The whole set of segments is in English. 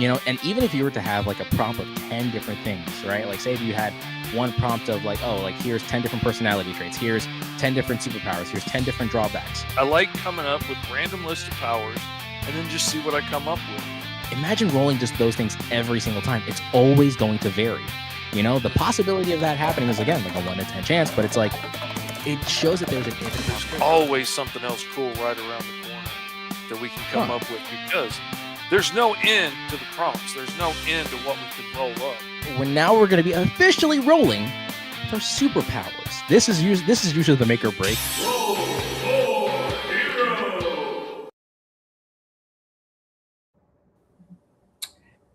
And even if you were to have like a prompt of 10 different things, right? Like say if you had one prompt of like, oh, like here's 10 different personality traits, here's 10 different superpowers, here's 10 different drawbacks. I like coming up with random list of powers and then just see what I come up with. Imagine rolling just those things every single time. It's always going to vary. The possibility of that happening is, again, like a 1 in 10 chance, but it's like, it shows that there's always something else cool right around the corner that we can come up with, because there's no end to the prompts. There's no end to what we can roll up. Now we're going to be officially rolling for superpowers. This is usually the make or break.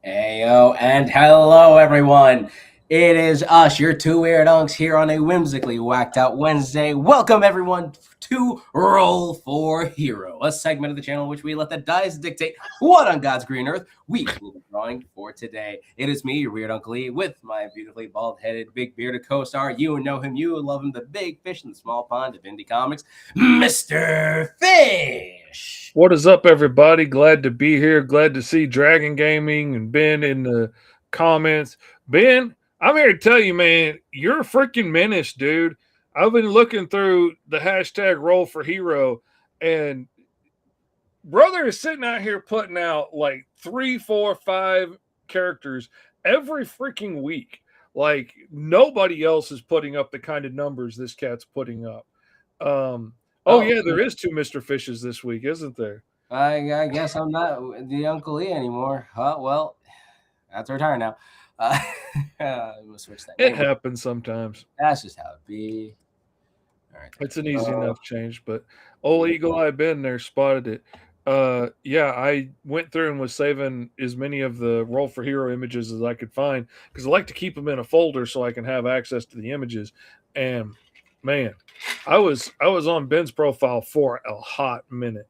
Heyo, and hello everyone. It is us, your two weird unks, here on a whimsically whacked out Wednesday. Welcome everyone to Roll for Hero, a segment of the channel in which we let the dice dictate what on God's green earth we will be drawing for today. It is me, your weird Uncle E, with my beautifully bald-headed, big bearded co-star. You know him, you love him, the big fish in the small pond of indie comics, Mr. Fish. What is up, everybody? Glad to be here. Glad to see Dragon Gaming and Ben in the comments. Ben, I'm here to tell you, man, you're a freaking menace, dude. I've been looking through the hashtag Roll for Hero, and brother is sitting out here putting out like 3, 4, 5 characters every freaking week. Like nobody else is putting up the kind of numbers this cat's putting up. Oh, yeah, there is 2 Mr. Fishes this week, isn't there? I guess I'm not the Uncle E anymore. Well, that's retired now. I'm gonna switch that. It happens sometimes. That's just how it be. All right. It's an easy enough change, but old Eagle Eye Ben there spotted it. Yeah, I went through and was saving as many of the Roll for Hero images as I could find, because I like to keep them in a folder so I can have access to the images. And man, I was on Ben's profile for a hot minute.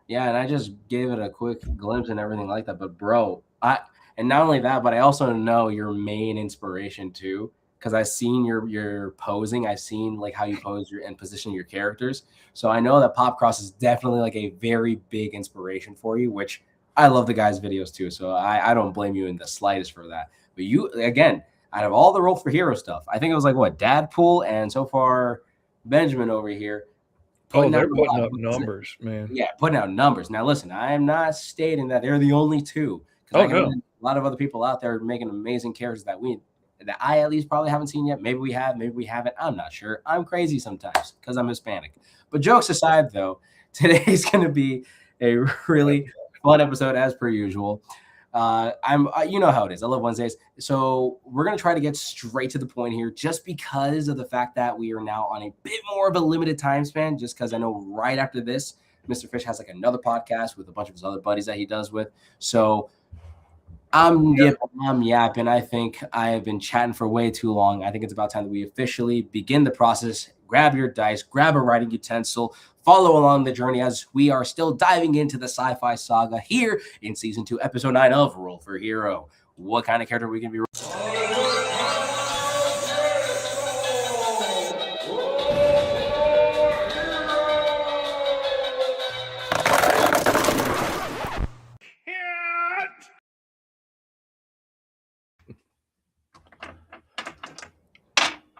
Yeah, and I just gave it a quick glimpse and everything like that. But bro, and not only that, but I also know your main inspiration too, because I've seen your posing. I've seen like how you pose and position your characters. So I know that Pop Cross is definitely like a very big inspiration for you, which I love the guy's videos too. So I don't blame you in the slightest for that. But you, again, out of all the Roll for Hero stuff, I think it was like what, Dadpool and so far Benjamin over here. They're putting up numbers, man. Yeah, putting out numbers. Now, listen, I am not stating that they're the only two. Because a lot of other people out there making amazing characters that I at least probably haven't seen yet. Maybe we have, maybe we haven't. I'm not sure. I'm crazy sometimes because I'm Hispanic. But jokes aside, though, today's going to be a really fun episode as per usual. You know how it is. I love Wednesdays. So we're going to try to get straight to the point here just because of the fact that we are now on a bit more of a limited time span, just because I know right after this, Mr. Fish has like another podcast with a bunch of his other buddies that he does with. So I'm yapping. I think I have been chatting for way too long. I think it's about time that we officially begin the process. Grab your dice, grab a writing utensil, follow along the journey as we are still diving into the sci-fi saga here in Season 2, Episode 9 of Roll for Hero. What kind of character are we going to be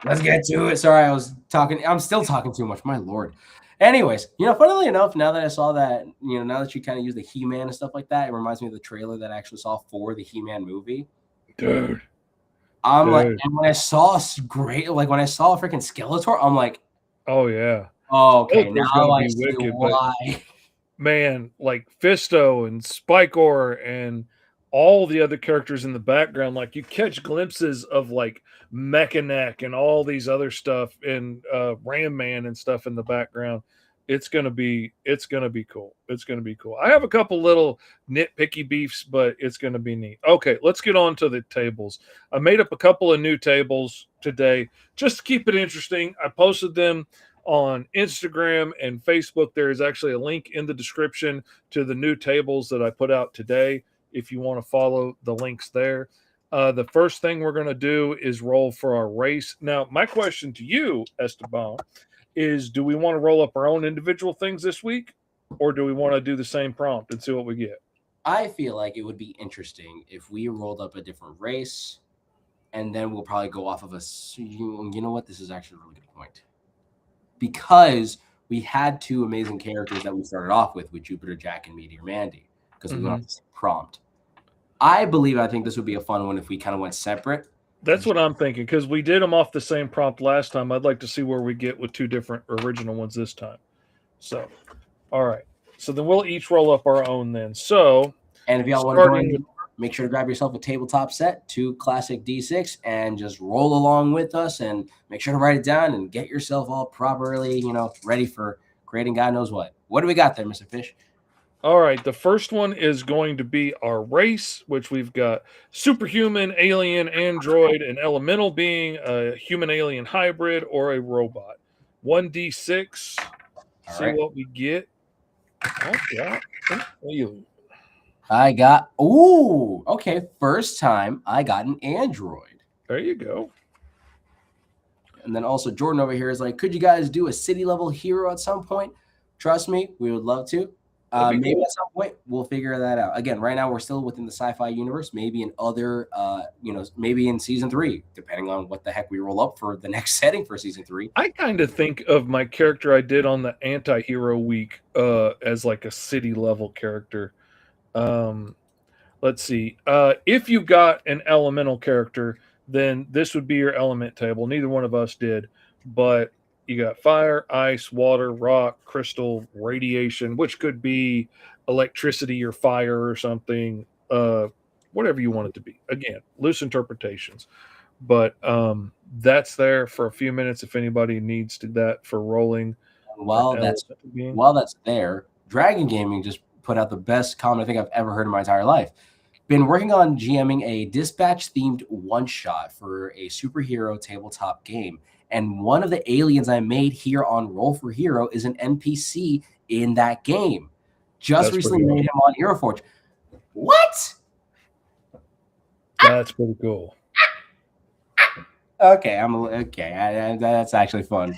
Let's get to it. Sorry, I'm still talking too much. My Lord. Anyways, funnily enough, now that I saw that, now that you kind of use the He-Man and stuff like that, it reminds me of the trailer that I actually saw for the He-Man movie. Dude. Like, and when I saw when I saw freaking Skeletor, I'm like, oh yeah. Oh, okay, now I see why. Man, like Fisto and Spikor and all the other characters in the background, like you catch glimpses of like Mechanic and all these other stuff and Ram Man and stuff in the background. It's gonna be cool. It's gonna be cool. I have a couple little nitpicky beefs, but it's gonna be neat. Okay, let's get on to the tables. I made up a couple of new tables today just to keep it interesting. I posted them on Instagram and Facebook. There is actually a link in the description to the new tables that I put out today if you want to follow the links there. The first thing we're going to do is roll for our race. Now, my question to you, Esteban, is do we want to roll up our own individual things this week, or do we want to do the same prompt and see what we get? I feel like it would be interesting if we rolled up a different race, and then we'll probably go off of you know what? This is actually a really good point. Because we had two amazing characters that we started off with Jupiter Jack and Meteor Mandy, because we went off the same prompt. I think this would be a fun one if we kind of went separate. That's what I'm thinking, because we did them off the same prompt last time. I'd like to see where we get with two different original ones this time. So, all right. So then we'll each roll up our own then. So, and if y'all want to join, make sure to grab yourself a tabletop set, 2 classic D6, and just roll along with us, and make sure to write it down and get yourself all properly, ready for creating God knows what. What do we got there, Mr. Fish? All right, the first one is going to be our race, which we've got superhuman, alien, android, and elemental being a human-alien hybrid or a robot. 1d6. See what we get. I got, okay, first time I got an android. There you go. And then also Jordan over here is like, could you guys do a city level hero at some point? Trust me, we would love to. Maybe at some point we'll figure that out. Again, right now we're still within the sci-fi universe. Maybe in other, maybe in season 3, depending on what the heck we roll up for the next setting for season 3. I kind of think of my character I did on the anti-hero week as like a city level character. Let's see. If you got an elemental character, then this would be your element table. Neither one of us did, but you got fire, ice, water, rock, crystal, radiation, which could be electricity or fire or something, whatever you want it to be. Again, loose interpretations. But that's there for a few minutes if anybody needs to that for rolling. While that's there, Dragon Gaming just put out the best comment I think I've ever heard in my entire life. Been working on GMing a dispatch-themed one-shot for a superhero tabletop game. And one of the aliens I made here on Roll for Hero is an NPC in that game. That's recently made him on Hero Forge. What? That's pretty cool. Okay, that's actually fun.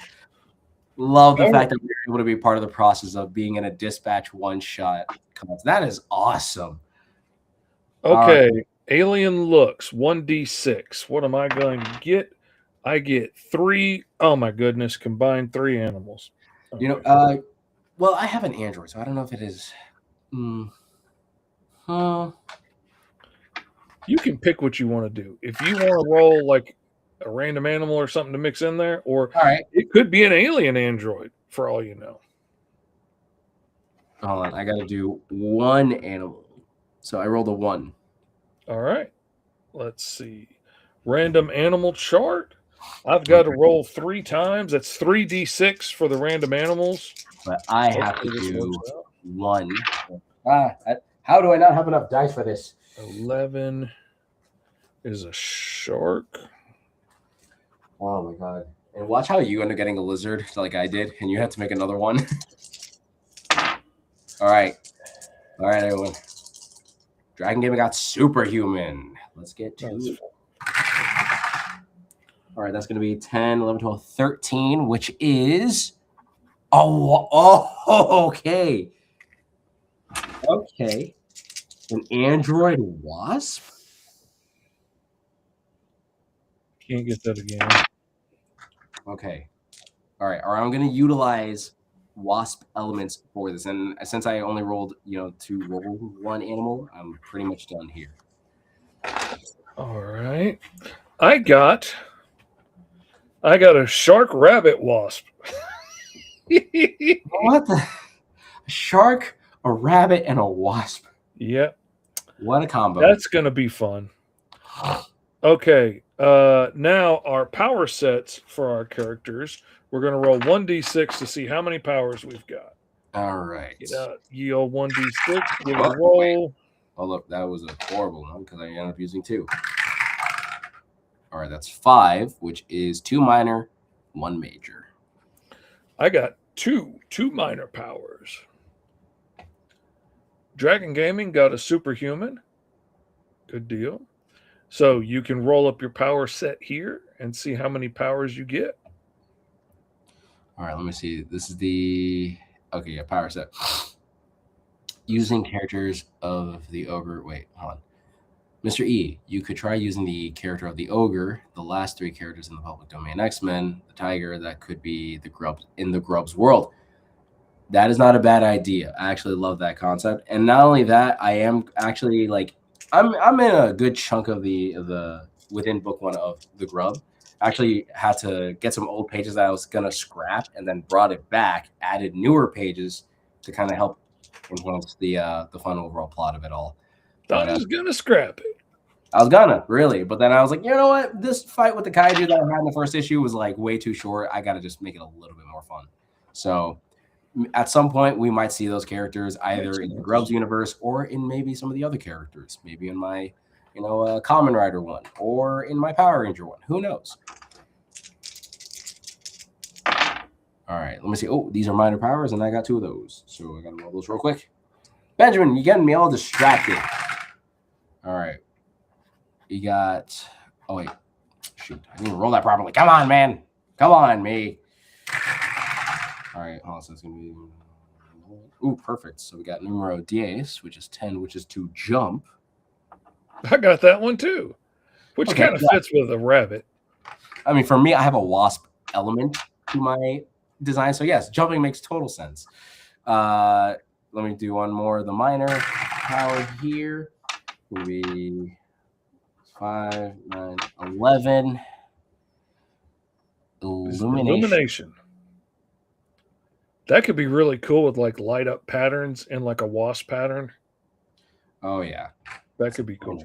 Love the fact that we were able to be part of the process of being in a dispatch one-shot. That is awesome. Okay, alien looks 1d6. What am I going to get? I get 3. Oh my goodness! Combined 3 animals. Okay. Well, I have an android, so I don't know if it is. You can pick what you want to do. If you want to roll like a random animal or something to mix in there, or it could be an alien android for all you know. Hold on, I got to do 1 animal. So I rolled a 1. All right. Let's see. Random animal chart. I've got to roll 3 times. That's 3d6 for the random animals. But I have to do 1. How do I not have enough dice for this? 11 is a shark. Oh my god. And watch how you end up getting a lizard like I did, and you had to make another one. All right, everyone. Dragon Gaming got superhuman. Let's get to it. All right, that's going to be 10, 11, 12, 13, which is... okay. Okay. An android wasp? Can't get that again. Okay. All right. I'm going to utilize wasp elements for this. And since I only rolled, to roll 1 animal, I'm pretty much done here. All right. I got a shark rabbit wasp. What the? A shark, a rabbit, and a wasp. Yep. What a combo. That's going to be fun. Okay. Now our power sets for our characters. We're going to roll 1d6 to see how many powers we've got. All right. Get out. Yield 1d6. Give it a roll. Oh, look. That was a horrible one because I ended up using 2. All right. That's 5, which is 2 minor, 1 major. I got 2 minor powers. Dragon Gaming got a superhuman. Good deal. So you can roll up your power set here and see how many powers you get. All right, let me see. This is the power set. using characters of the ogre. Wait, hold on. Mr. E, you could try using the character of the ogre, the last 3 characters in the public domain X-Men, the tiger, that could be the grubs in the grubs world. That is not a bad idea. I actually love that concept. And not only that, I am actually like I'm in a good chunk of the within book 1 of the grub. I actually had to get some old pages that I was gonna scrap and then brought it back, added newer pages to kind of help enhance the fun overall plot of it all. I was gonna scrap it. I was gonna really, but then I was like, you know what? This fight with the kaiju that I had in the first issue was like way too short. I gotta just make it a little bit more fun. So at some point, we might see those characters either in the Grubs universe or in maybe some of the other characters, maybe in my, Kamen Rider one or in my Power Ranger one. Who knows? All right, let me see. Oh, these are minor powers, and I got 2 of those. So I got to roll those real quick. Benjamin, you getting me all distracted. All right. You got, oh, wait. Shoot, I didn't even roll that properly. Come on, man. Come on, me. All right, hold on. So it's going to be, ooh, perfect. So we got numero 10, which is 10, which is to jump. I got that one too, which kind of fits with a rabbit. I mean, for me, I have a wasp element to my design. So yes, jumping makes total sense. Let me do one more. The minor power here will be 5, 9, 11. Illumination. That could be really cool with like light up patterns and like a wasp pattern. Oh yeah, that could be cool.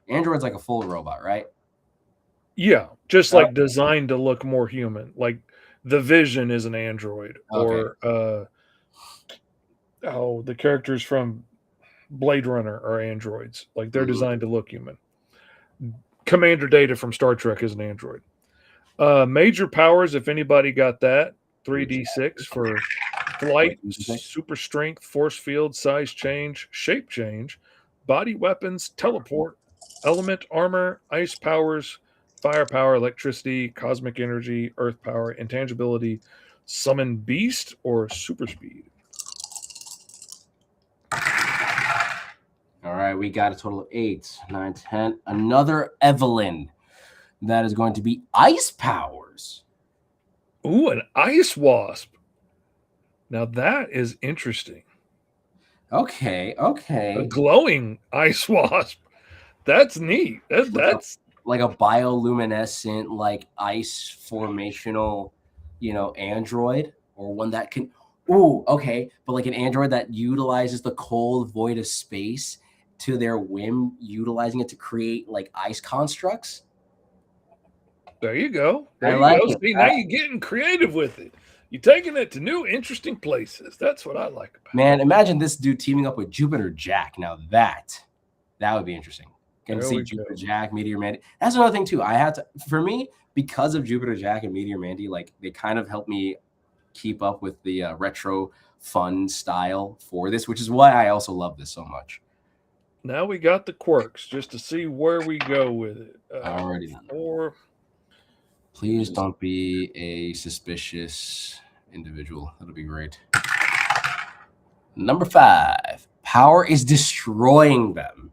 Android's like a full robot, right? Yeah, just like designed to look more human. Like the Vision is an android, or the characters from Blade Runner are androids. Like they're designed to look human. Commander Data from Star Trek is an android. Major powers, if anybody got that, 3d6 for flight, super strength, force field, size change, shape change, body weapons, teleport, element, armor, ice powers, fire power, electricity, cosmic energy, earth power, intangibility, summon beast, or super speed. All right, we got a total of 8, 9, 10. Another Evelyn. That is going to be ice powers. Ooh, an ice wasp. Now that is interesting. Okay. A glowing ice wasp. That's neat. That's like a bioluminescent, like ice formational, android, or one that can. Ooh, okay, but like an android that utilizes the cold void of space to their whim, utilizing it to create like ice constructs. There you go. There you go. See, now you're getting creative with it. You're taking it to new, interesting places. That's what I like about it. Man, imagine this dude teaming up with Jupiter Jack. Now that would be interesting. Getting to see Jupiter Jack, Meteor Mandy. That's another thing too. I had to, for me, because of Jupiter Jack and Meteor Mandy, like they kind of helped me keep up with the retro fun style for this, which is why I also love this so much. Now we got the quirks just to see where we go with it. Already. Or please don't be a suspicious individual. That'll be great. Number 5. Power is destroying them.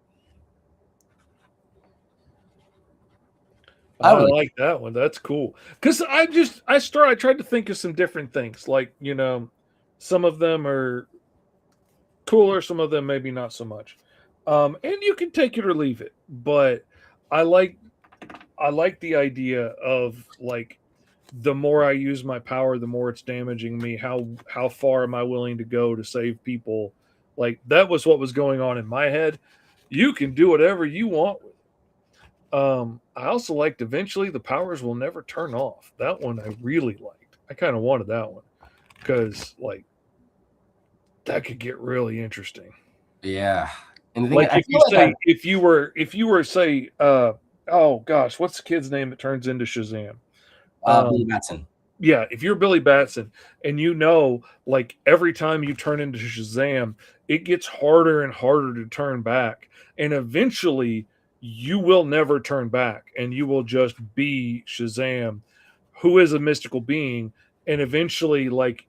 I like that one. That's cool. Because I tried to think of some different things. Like, some of them are cooler, some of them maybe not so much. And you can take it or leave it. But I like the idea of like the more I use my power, the more it's damaging me. How far am I willing to go to save people? Like that was what was going on in my head. You can do whatever you want with it. I also liked eventually the powers will never turn off. That one I really liked. I kind of wanted that one because like that could get really interesting. Yeah. And like if you were say oh gosh, what's the kid's name that turns into Shazam? Billy Batson. Yeah, if you're Billy Batson and like every time you turn into Shazam, it gets harder and harder to turn back. And eventually you will never turn back and you will just be Shazam, who is a mystical being. And eventually, like,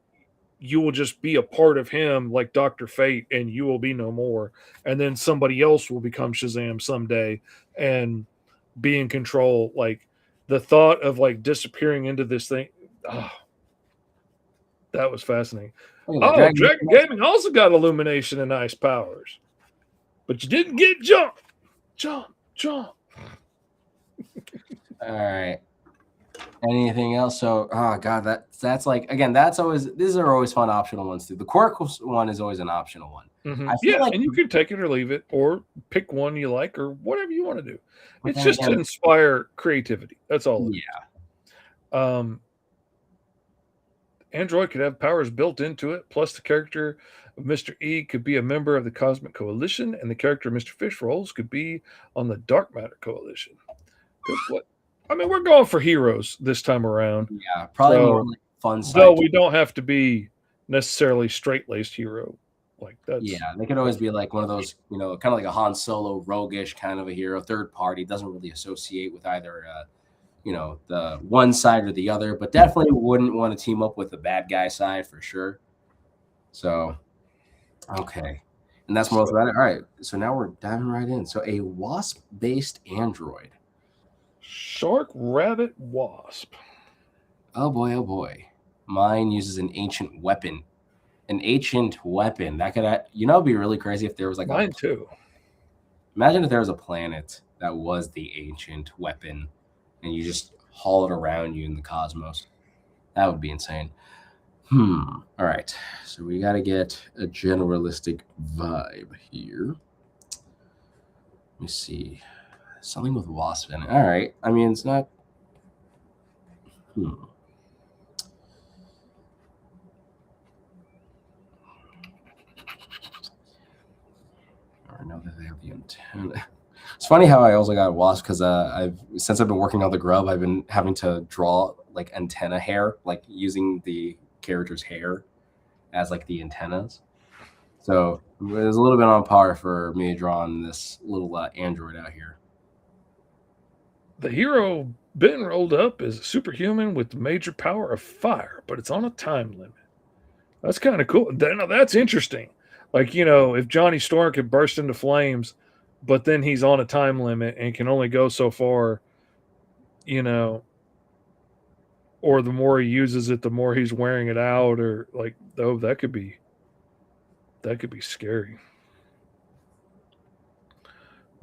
you will just be a part of him like Dr. Fate and you will be no more. And then somebody else will become Shazam someday and be in control. Like the thought of like disappearing into this thing. Oh, that was fascinating. Oh, Dragon Gaming also got illumination and ice powers. But you didn't get jump. Jump. All right. Anything else? So, oh god, that's like, again, that's always, these are always fun optional ones too. The quirk one is always an optional one. I feel like, and you can take it or leave it, or pick one you like, or whatever you want to do. It's just to inspire creativity. That's all. Yeah. Android could have powers built into it. Plus, the character of Mr. E could be a member of the Cosmic Coalition, and the character of Mr. Fish Rolls could be on the Dark Matter Coalition. What? I mean, we're going for heroes this time around. Yeah, probably more like fun side. So we don't have to be necessarily straight-laced hero. Like that's, yeah, they could always be like one of those, kind of like a Han Solo roguish kind of a hero, third party, doesn't really associate with either the one side or the other, but definitely wouldn't want to team up with the bad guy side for sure. So, okay. And that's most about it. All right. So now we're diving right in. So a wasp-based android. Shark, rabbit, wasp. Oh boy. Mine uses an ancient weapon. An ancient weapon. That could, it'd be really crazy if there was like mine too. Imagine if there was a planet that was the ancient weapon and you just haul it around you in the cosmos. That would be insane. All right. So we got to get a generalistic vibe here. Let me see. Something with wasp in it. All right. I mean, it's not. I know that they have the antenna. It's funny how I also got wasp because since I've been working on the grub, I've been having to draw like antenna hair, like using the character's hair as like the antennas. So it was a little bit on par for me drawing this little android out here. The hero been rolled up is a superhuman with the major power of fire, but it's on a time limit. That's kind of cool. Now that's interesting. Like, if Johnny Storm could burst into flames, but then he's on a time limit and can only go so far, or the more he uses it, the more he's wearing it out, or like, oh, that could be scary.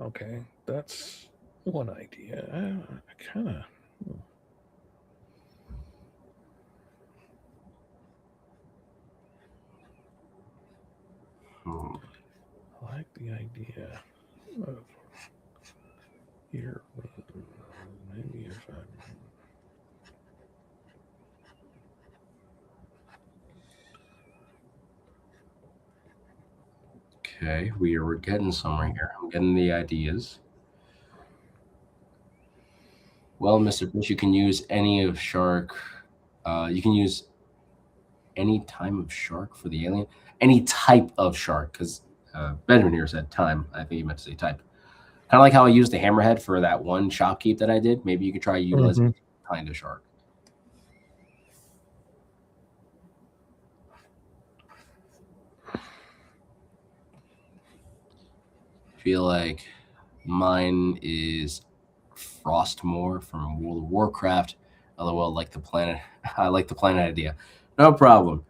Okay, that's one idea. I kind of. I like the idea of here. Maybe if I. Okay, we're getting somewhere here. I'm getting the ideas. Well, Mr. Fish, you can use any of shark. You can use any time of shark for the alien. Any type of shark, because Benjamin here said time. I think he meant to say type. Kind of like how I used the hammerhead for that one shopkeep that I did. Maybe you could try utilizing kind of shark. Feel like mine is Frostmore from World of Warcraft. LOL, like the planet. I like the planet idea. No problem.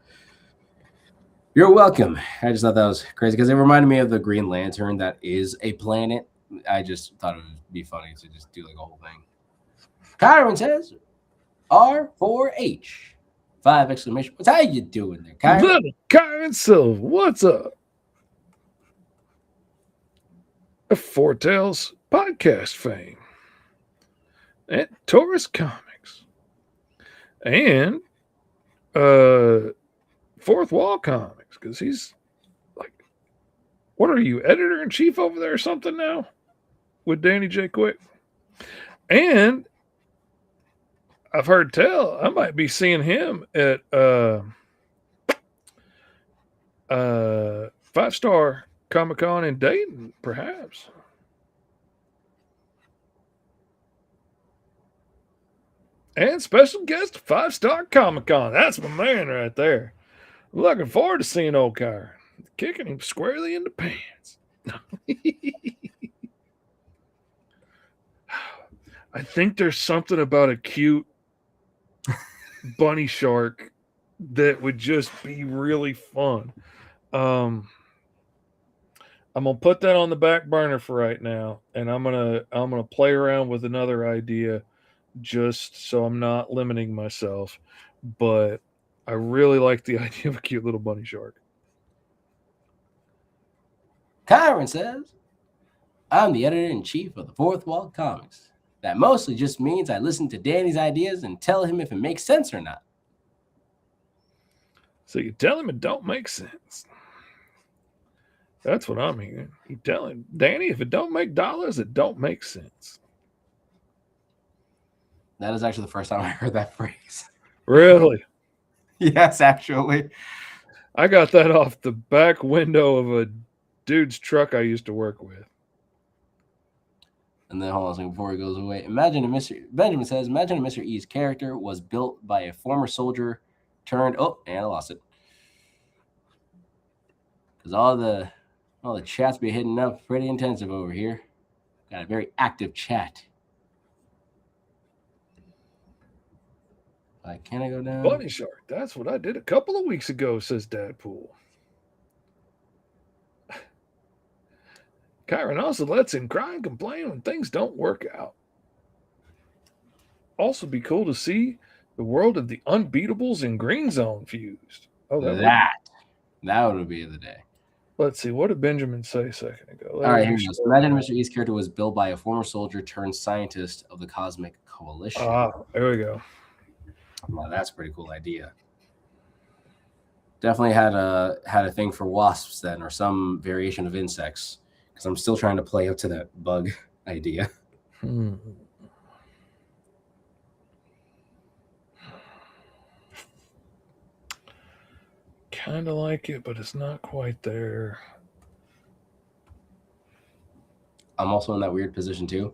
You're welcome. I just thought that was crazy because it reminded me of the Green Lantern that is a planet. I just thought it would be funny to just do like a whole thing. Kyron says R4H. 5 exclamation points. How you doing there, Kyron? Little Kyron Silver, what's up? A Foretales podcast fame. And Taurus Comics. And Fourth Wall Comics. Because he's like, what are you, editor-in-chief over there or something now? With Danny J. Quick. And I've heard tell I might be seeing him at 5-Star Comic-Con in Dayton, perhaps. And special guest 5-Star Comic-Con. That's my man right there. Looking forward to seeing old Kyron. Kicking him squarely in the pants. I think there's something about a cute bunny shark that would just be really fun. I'm gonna put that on the back burner for right now, and I'm gonna play around with another idea just so I'm not limiting myself. But I really like the idea of a cute little bunny shark. Kyron says, I'm the editor-in-chief of the Fourth Wall Comics. That mostly just means I listen to Danny's ideas and tell him if it makes sense or not. So you tell him it don't make sense. That's what I'm hearing. You tell him, Danny, if it don't make dollars, it don't make sense. That is actually the first time I heard that phrase. Really? Yes, actually. I got that off the back window of a dude's truck I used to work with. And then hold on a second before he goes away. Benjamin says, imagine if Mr. E's character was built by a former soldier turned. Oh, and I lost it. Because all the chats be hitting up pretty intensive over here. Got a very active chat. Can I go down? Bunny shark. That's what I did a couple of weeks ago, says Dadpool. Kyron also lets him cry and complain when things don't work out. Also be cool to see the world of the Unbeatables and Green Zone fused. Oh, that would be the day. Let's see. What did Benjamin say a second ago? All right, here we go. Imagine Mr. E's character was built by a former soldier turned scientist of the Cosmic Coalition. There we go. Well, that's a pretty cool idea. Definitely had a thing for wasps then, or some variation of insects, because I'm still trying to play up to that bug idea. Kind of like it, but it's not quite there. I'm also in that weird position too.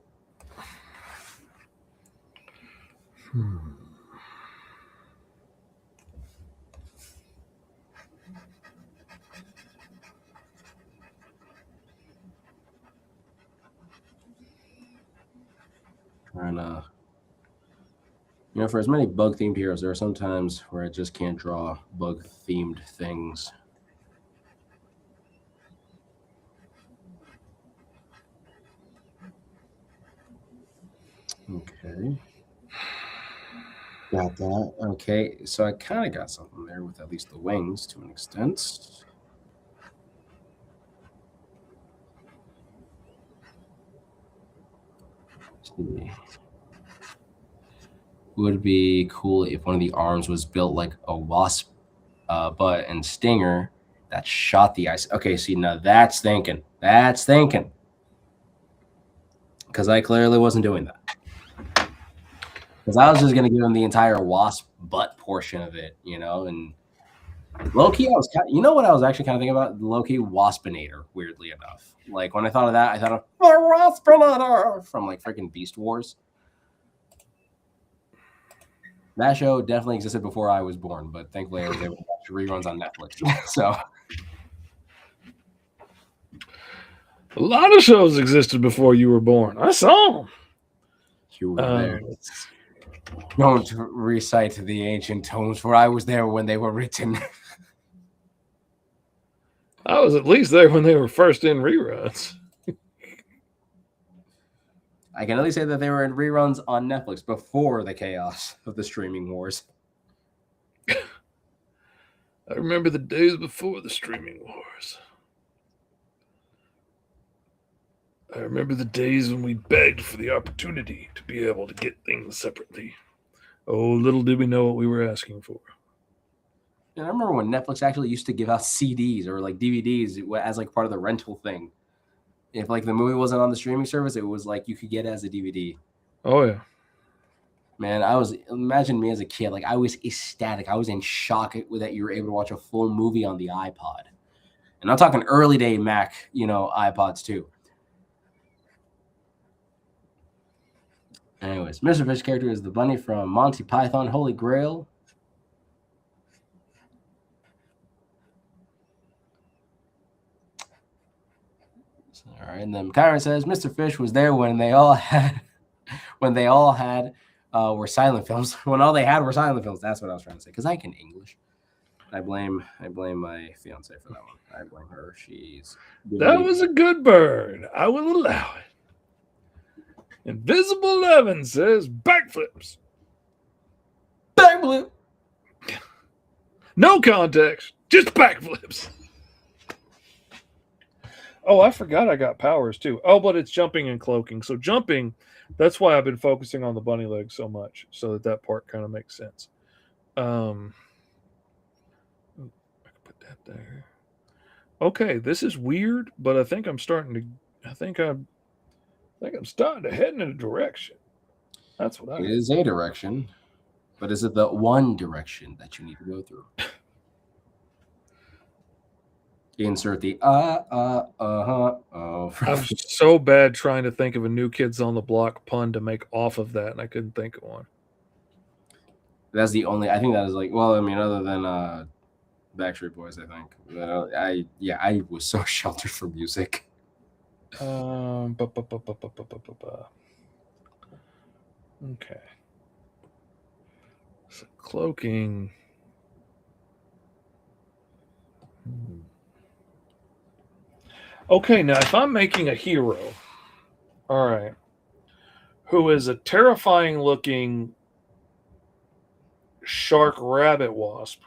Trying to, for as many bug-themed heroes, there are some times where I just can't draw bug-themed things. Okay. Got that. Okay, so I kind of got something there with at least the wings to an extent. Would be cool if one of the arms was built like a wasp butt and stinger that shot the ice. Okay, see, now that's thinking. That's thinking. Because I clearly wasn't doing that. Because I was just going to give him the entire wasp butt portion of it, and low-key, I was what I was actually kind of thinking about? Low-key Waspinator, weirdly enough. Like, when I thought of that, I thought of the Waspinator from, like, freaking Beast Wars. That show definitely existed before I was born, but thankfully I was able to watch reruns on Netflix. So, a lot of shows existed before you were born. I saw them. You were there. Don't recite the ancient tomes, for I was there when they were written. I was at least there when they were first in reruns. I can only say that they were in reruns on Netflix before the chaos of the streaming wars. I remember the days before the streaming wars. I remember the days when we begged for the opportunity to be able to get things separately. Oh, little did we know what we were asking for. And I remember when Netflix actually used to give out CDs or like DVDs as like part of the rental thing. If like the movie wasn't on the streaming service, it was like you could get it as a DVD. Oh yeah. Man, imagine me as a kid. Like I was ecstatic. I was in shock that you were able to watch a full movie on the iPod. And I'm talking early day Mac, iPods too. Anyways, Mr. Fish character is the bunny from Monty Python Holy Grail. All right. And then Kyron says Mr. Fish was there when they all had were silent films. When all they had were silent films. That's what I was trying to say. Because I can English. I blame my fiance for that one. I blame her. That was a good bird. I will allow it. Invisible Levin says backflips. Backflip. No context, just backflips. Oh, I forgot I got powers too. Oh, but it's jumping and cloaking. So jumping, that's why I've been focusing on the bunny leg so much, so that part kind of makes sense. I can put that there. Okay, this is weird, but I think I'm starting to head in a direction. That's what It is a direction, but is it the one direction that you need to go through? Insert the I'm so bad trying to think of a New Kids on the Block pun to make off of that, and I couldn't think of one. That's the only. I think that is like. Well, I mean, other than Backstreet Boys, I think. I was so sheltered from music. Okay. So cloaking. Okay, now if I'm making a hero, all right, who is a terrifying looking shark rabbit wasp,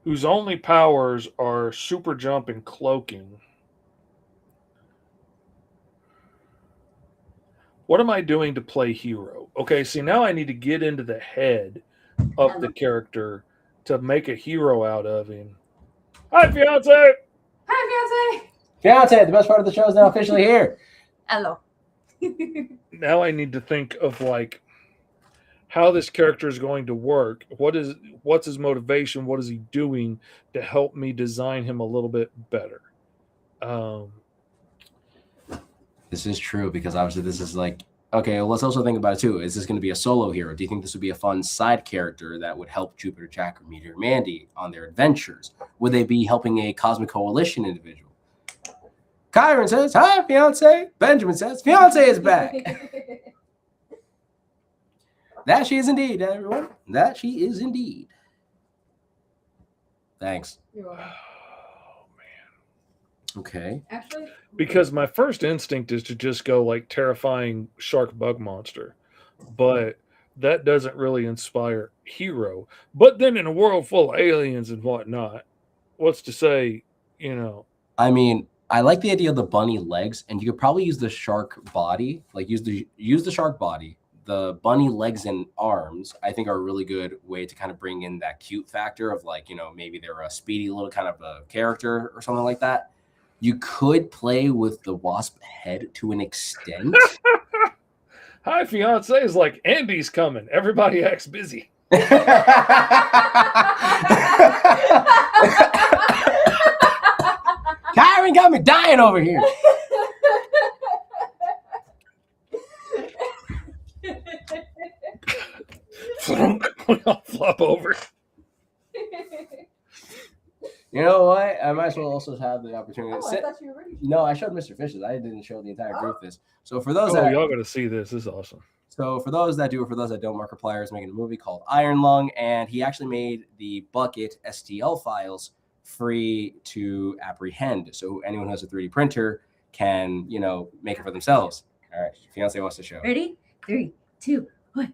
whose only powers are super jump and cloaking, what am I doing to play hero? Okay, see, now I need to get into the head of the character to make a hero out of him. Hi, fiance! Hi, fiance! Fiance, the best part of the show is now officially here. Hello. Now I need to think of like how this character is going to work. What's his motivation? What is he doing to help me design him a little bit better? This is true because obviously this is like, okay, well, let's also think about it too. Is this going to be a solo hero? Do you think this would be a fun side character that would help Jupiter, Jack, or Meteor Mandy on their adventures? Would they be helping a Cosmic Coalition individual? Kyron says, hi, fiance. Benjamin says, fiance is back. That she is indeed, everyone. That she is indeed. Thanks. You're welcome. Okay. Actually, Because my first instinct is to just go like terrifying shark bug monster, but that doesn't really inspire hero. But then in a world full of aliens and whatnot, what's to say, I mean, I like the idea of the bunny legs, and you could probably use the shark body, like use the shark body. The bunny legs and arms, I think, are a really good way to kind of bring in that cute factor of like, maybe they're a speedy little kind of a character or something like that. You could play with the wasp head to an extent. Hi, fiance is like, Andy's coming. Everybody acts busy. Kyron got me dying over here. I'll flop over. You know what? I might as well also have the opportunity. I thought you were ready. No, I showed Mr. Fishes. I didn't show the entire group this. So for those y'all got to see this. This is awesome. So for those that do, or for those that don't, Markiplier is making a movie called Iron Lung, and he actually made the Bucket STL files free to apprehend. So anyone who has a 3D printer can, make it for themselves. All right, fiance wants to show. Ready? 3, 2, 1.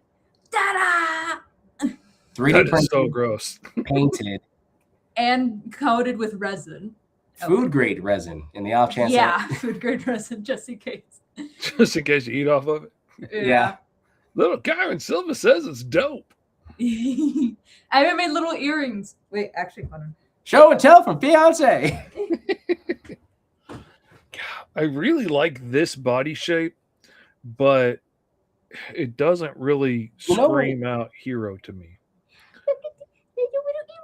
Ta-da! 3D That printed, is so gross. painted, And coated with resin. food grade resin in the off chance. Yeah, food grade resin, just in case. Just in case you eat off of it. Yeah. Little Kyron Silva says it's dope. I even made little earrings. Wait, actually, hold on. Show and tell from fiance. I really like this body shape, but it doesn't really scream out hero to me.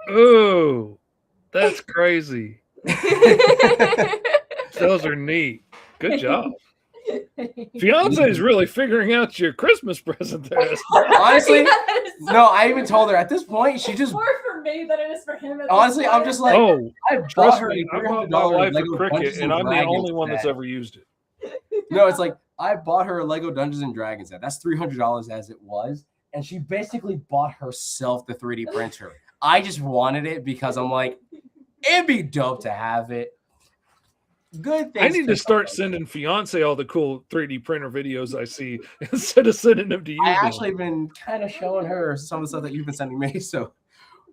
Oh, that's crazy. Those are neat. Good job. Fiance is really figuring out your Christmas present there. Honestly, no, I even told her at this point, she just More for for me than it is for him. Honestly, I'm just like, Oh, I bought trust her me, a I bought $300 my wife a Lego cricket, Dungeons and I'm the Dragons only one that's set. ever used it. No, it's like I bought her a Lego Dungeons and Dragons set. That's $300 as it was, and she basically bought herself the 3D printer. I just wanted it because I'm like, it'd be dope to have it. Good things. I need to start sending fiance all the cool 3D printer videos I see instead of sending them to you. I actually been kind of showing her some of the stuff that you've been sending me, so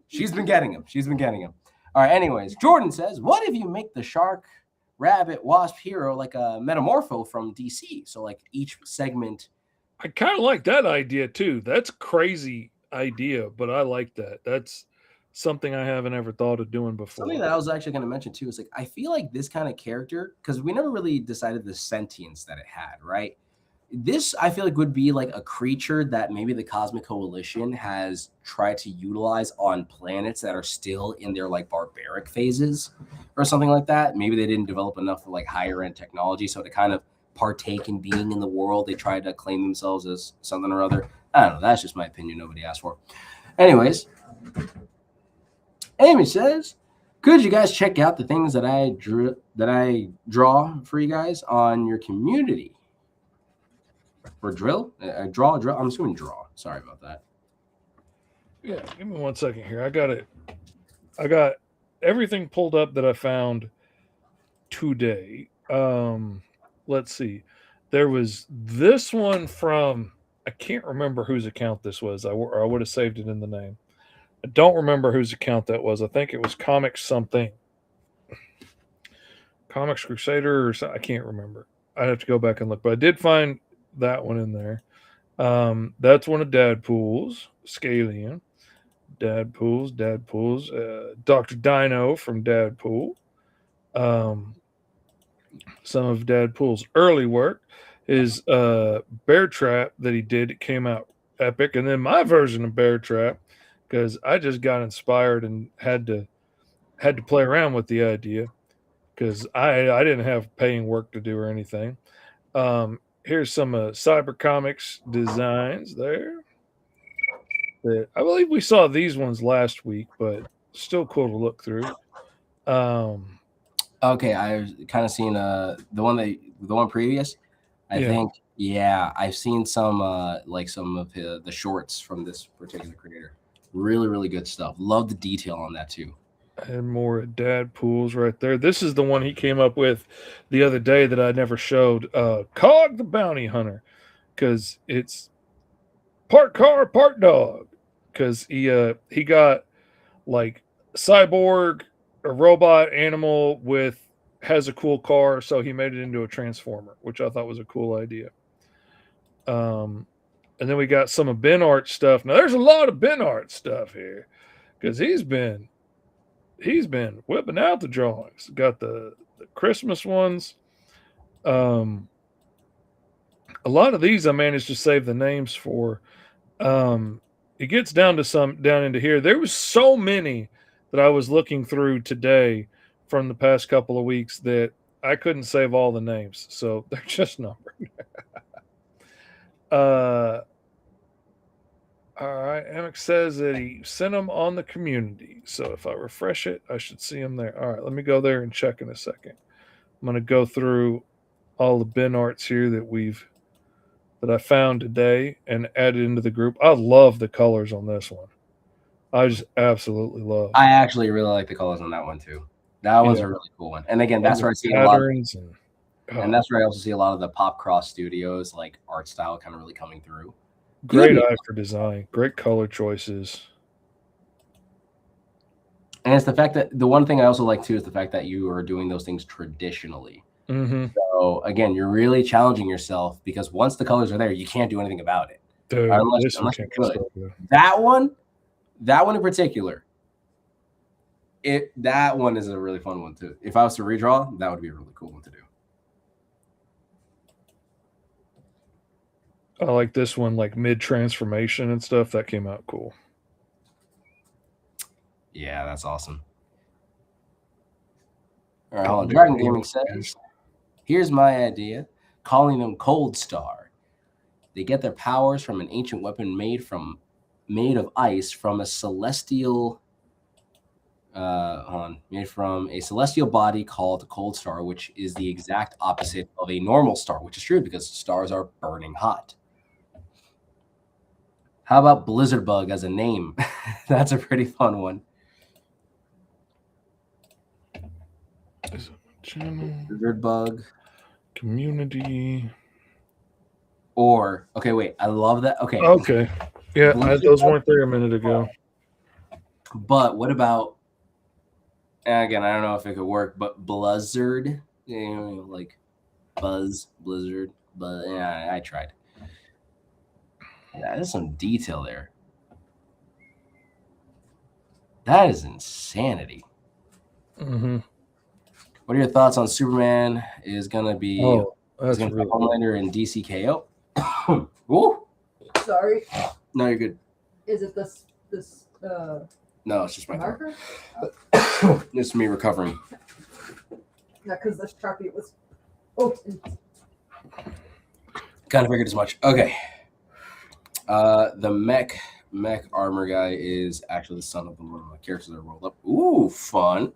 she's been getting them. She's been getting them. All right. Anyways, Jordan says, "What if you make the shark, rabbit, wasp hero like a metamorpho from DC? So like each segment." I kind of like that idea too. That's a crazy idea, but I like that. That's something I haven't ever thought of doing before. Something that I was actually going to mention too is like I feel like this kind of character, because we never really decided the sentience that it had, right? This I feel like would be like a creature that maybe the Cosmic Coalition has tried to utilize on planets that are still in their like barbaric phases or something like that. Maybe they didn't develop enough of like higher end technology, so to kind of partake in being in the world, they try to claim themselves as something or other. I don't know. That's just my opinion. Nobody asked for. Anyways, Amy says, "Could you guys check out the things that I draw for you guys on your community?" Or draw. I'm assuming draw. Sorry about that. Yeah, give me 1 second here. I got it. I got everything pulled up that I found today. Let's see. There was this one from, I can't remember whose account this was. I would have saved it in the name. I don't remember whose account that was. I think it was Comics something. Comics Crusader or something. I can't remember. I'd have to go back and look. But I did find that one in there. That's one of Dadpool's, Scalian. Dadpool's, Dr. Dino from Dadpool. Some of Dadpool's early work is Bear Trap that he did. It came out epic. And then my version of Bear Trap, because I just got inspired and had to play around with the idea because I didn't have paying work to do or anything. Here's some Cyber Comics designs there. That I believe we saw these ones last week, but still cool to look through. Okay, I've kind of seen the one previous. I think I've seen some like some of the shorts from this particular creator. Really, really good stuff. Love the detail on that too. And more Dadpool's right there. This is the one he came up with the other day that I never showed. Cog the Bounty Hunter, because it's part car, part dog. Because he got like cyborg, a robot animal has a cool car, so he made it into a transformer, which I thought was a cool idea. And then we got some of Ben Art stuff. Now there's a lot of Ben Art stuff here because he's been whipping out the drawings. Got the Christmas ones. A lot of these I managed to save the names for. It gets down into here. There was so many that I was looking through today from the past couple of weeks that I couldn't save all the names. So they're just numbered. All right. Emmett says that he sent them on the community. So if I refresh it, I should see them there. All right. Let me go there and check in a second. I'm going to go through all the bin arts here that I found today and added into the group. I love the colors on this one. I just absolutely love. I actually really like the colors on that one too. That one's a really cool one. And again, that's where I see a lot. And that's where I also see a lot of the Pop Cross Studios like art style kind of really coming through. Great eye for design. Great color choices. And it's the fact that the one thing I also like too is the fact that you are doing those things traditionally. Mm-hmm. So again, you're really challenging yourself because once the colors are there, you can't do anything about it. Dude, unless you could. That one in particular, that one is a really fun one too. If I was to redraw, that would be a really cool one to do. I like this one, like mid-transformation and stuff. That came out cool. Yeah, that's awesome. All right, hold on. Dragon Gaming says, here's my idea, calling them Cold Star. They get their powers from an ancient weapon made of ice from a celestial made from a celestial body called a cold star, which is the exact opposite of a normal star, which is true because stars are burning hot. How about Blizzard Bug as a name? That's a pretty fun one. Channel Blizzard Bug. community. Or okay, wait, I love that. Okay. Okay. Yeah, those weren't there a minute ago. But what about? And again, I don't know if it could work, but Blizzard, you know, like Buzz, Blizzard, but yeah, I tried. Yeah, there's some detail there. That is insanity. Mm-hmm. What are your thoughts on Superman is gonna be That's really Homelander and DCKO? Ooh. Sorry. No, you're good. Is it this No, it's just my throat. marker? It's me recovering. Yeah, because this Sharpie was. Oh, Kind of figured as much. Okay. The mech armor guy is actually the son of the one of my characters that rolled up. Ooh, fun.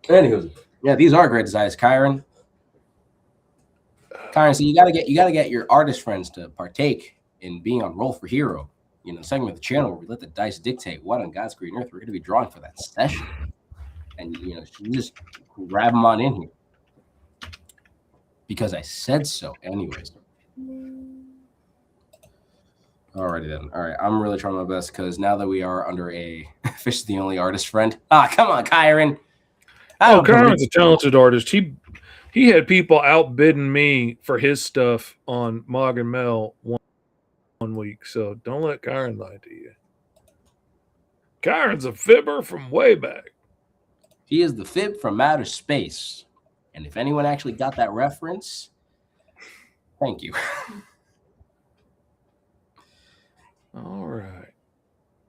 Anywho, yeah, these are great designs, Kyron. Kyron, so you gotta get your artist friends to partake in being on Roll for Hero. You know, segment of the channel where we let the dice dictate what on God's green earth we're gonna be drawing for that session. And you know, you just grab them on in here. Because I said so, anyways. Alrighty then. All right, I'm really trying my best because now that we are under a Fish is the only artist friend. Come on, Kyron. Kyron's a talented artist. He had people outbidding me for his stuff on Mog and Mel one week. So don't let Kyron lie to you. Kyron's a fibber from way back. He is the fib from outer space. And if anyone actually got that reference, thank you. All right.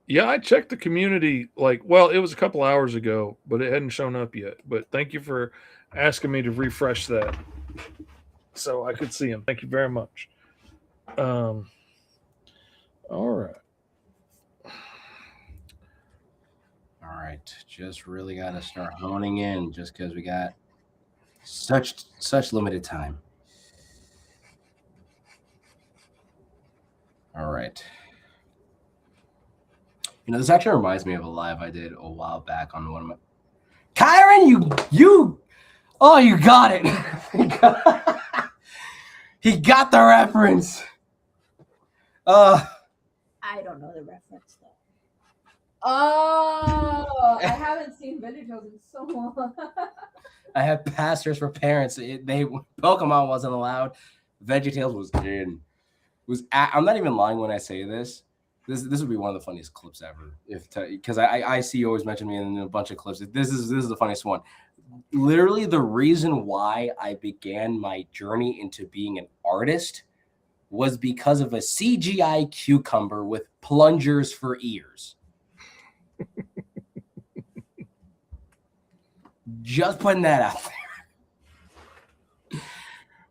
Yeah, I checked the community it was a couple hours ago, but it hadn't shown up yet. But thank you for asking me to refresh that so I could see him. Thank you very much. All right. All right. Just really got to start honing in just because we got such limited time. All right. You know, this actually reminds me of a live I did a while back on one of my. Kyron, you got it. He got the reference. I don't know the reference though. Oh, I haven't seen VeggieTales in so long. I had pastors for parents. Pokemon wasn't allowed. VeggieTales was in. I'm not even lying when I say this. This would be one of the funniest clips ever, because I see you always mention me in a bunch of clips. This is the funniest one. Literally, the reason why I began my journey into being an artist was because of a CGI cucumber with plungers for ears. Just putting that out there.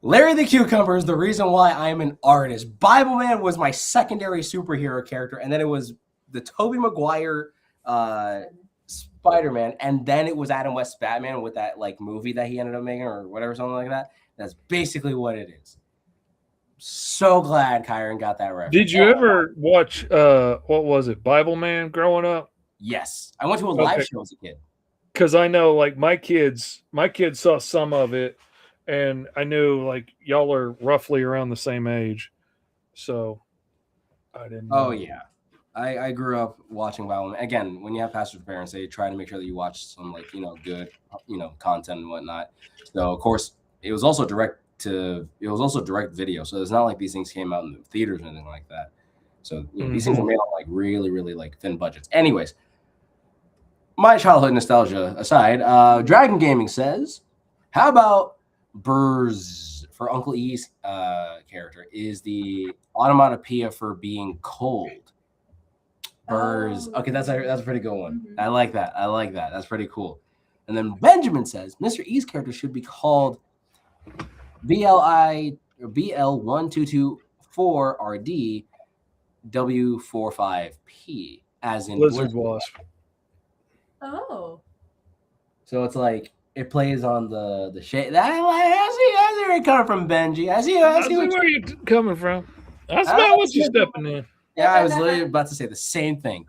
Larry the Cucumber is the reason why I am an artist. Bible Man was my secondary superhero character, and then it was the Tobey Maguire Spider-Man, and then it was Adam West's Batman with that movie that he ended up making or whatever, something like that. That's basically what it is. So glad Kyron got that reference. Did you ever watch what was it, Bible Man growing up? Yes. I went to a live show as a kid. Because I know my kids saw some of it. And I knew y'all are roughly around the same age, so I didn't know. Oh yeah, I grew up watching Bible. Again, when you have pastors' parents, they try to make sure that you watch some good content and whatnot. So of course it was also direct video. So it's not like these things came out in the theaters or anything like that. So these things are made on really thin budgets. Anyways, my childhood nostalgia aside, Dragon Gaming says, how about Burrs for Uncle E's character is the onomatopoeia for being cold. Burrs. Okay, that's a pretty good one. I like that. That's pretty cool. And then Benjamin says Mr. E's character should be called BL1224RD W45P, as in Blizzard Wasp. Oh. So it's like it plays on the shade. I see where you're coming from, Benji. I see where you're coming from. I smell what you're stepping in. Yeah, I was literally about to say the same thing.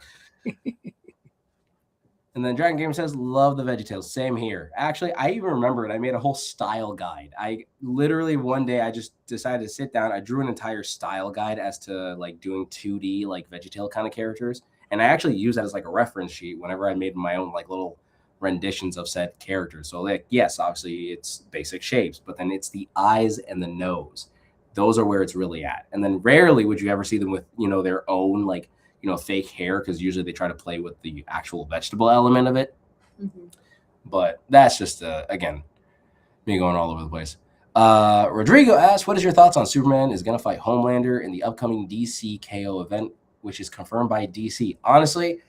And then Dragon Gamer says, love the VeggieTales. Same here. Actually, I even remember it. I made a whole style guide. I literally one day I just decided to sit down. I drew an entire style guide as to like doing 2D like VeggieTale kind of characters. And I actually use that as like a reference sheet whenever I made my own like little renditions of said characters. So like, yes, obviously it's basic shapes, but then it's the eyes and the nose. Those are where it's really at. And then rarely would you ever see them with, their own like, fake hair, because usually they try to play with the actual vegetable element of it. Mm-hmm. But that's just, again, me going all over the place. Rodrigo asks, what is your thoughts on Superman is going to fight Homelander in the upcoming DC KO event, which is confirmed by DC? Honestly,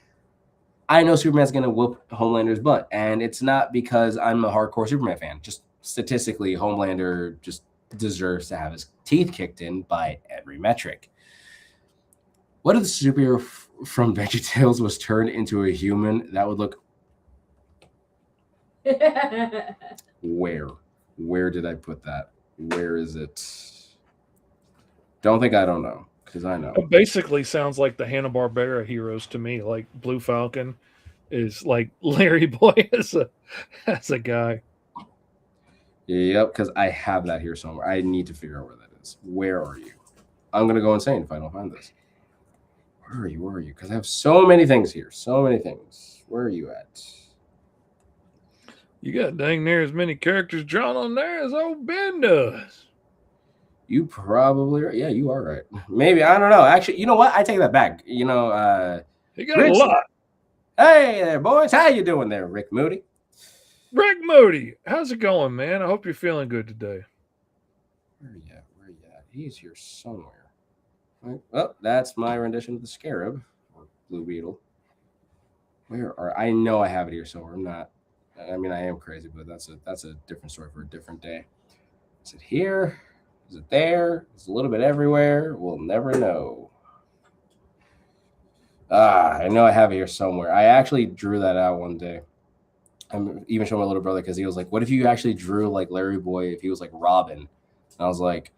I know Superman's going to whoop Homelander's butt, and it's not because I'm a hardcore Superman fan. Just statistically, Homelander just deserves to have his teeth kicked in by every metric. What if the superhero from VeggieTales was turned into a human? That would look... Where did I put that? Where is it? Don't think I don't know, because I know. It basically sounds like the Hanna-Barbera heroes to me. Like Blue Falcon is like Larry Boy as a guy. Yep, because I have that here somewhere. I need to figure out where that is. Where are you? I'm going to go insane if I don't find this. Where are you? Because I have so many things here. So many things. Where are you at? You got dang near as many characters drawn on there as old Ben does. You probably are. Yeah, you are right. Maybe. I don't know. Actually, you know what? I take that back. He got Rick, a lot. Hey there, boys. How you doing there, Rick Moody? Rick Moody, how's it going, man? I hope you're feeling good today. Where are you at? He's here somewhere. Well, that's my rendition of the Scarab or Blue Beetle. I know I have it here somewhere. I'm not. I mean, I am crazy, but that's a different story for a different day. Is it here? Is it there? It's a little bit everywhere. We'll never know. I know I have it here somewhere. I actually drew that out one day. I'm even showing my little brother because he was like, "What if you actually drew like Larry Boy if he was like Robin?" And I was like,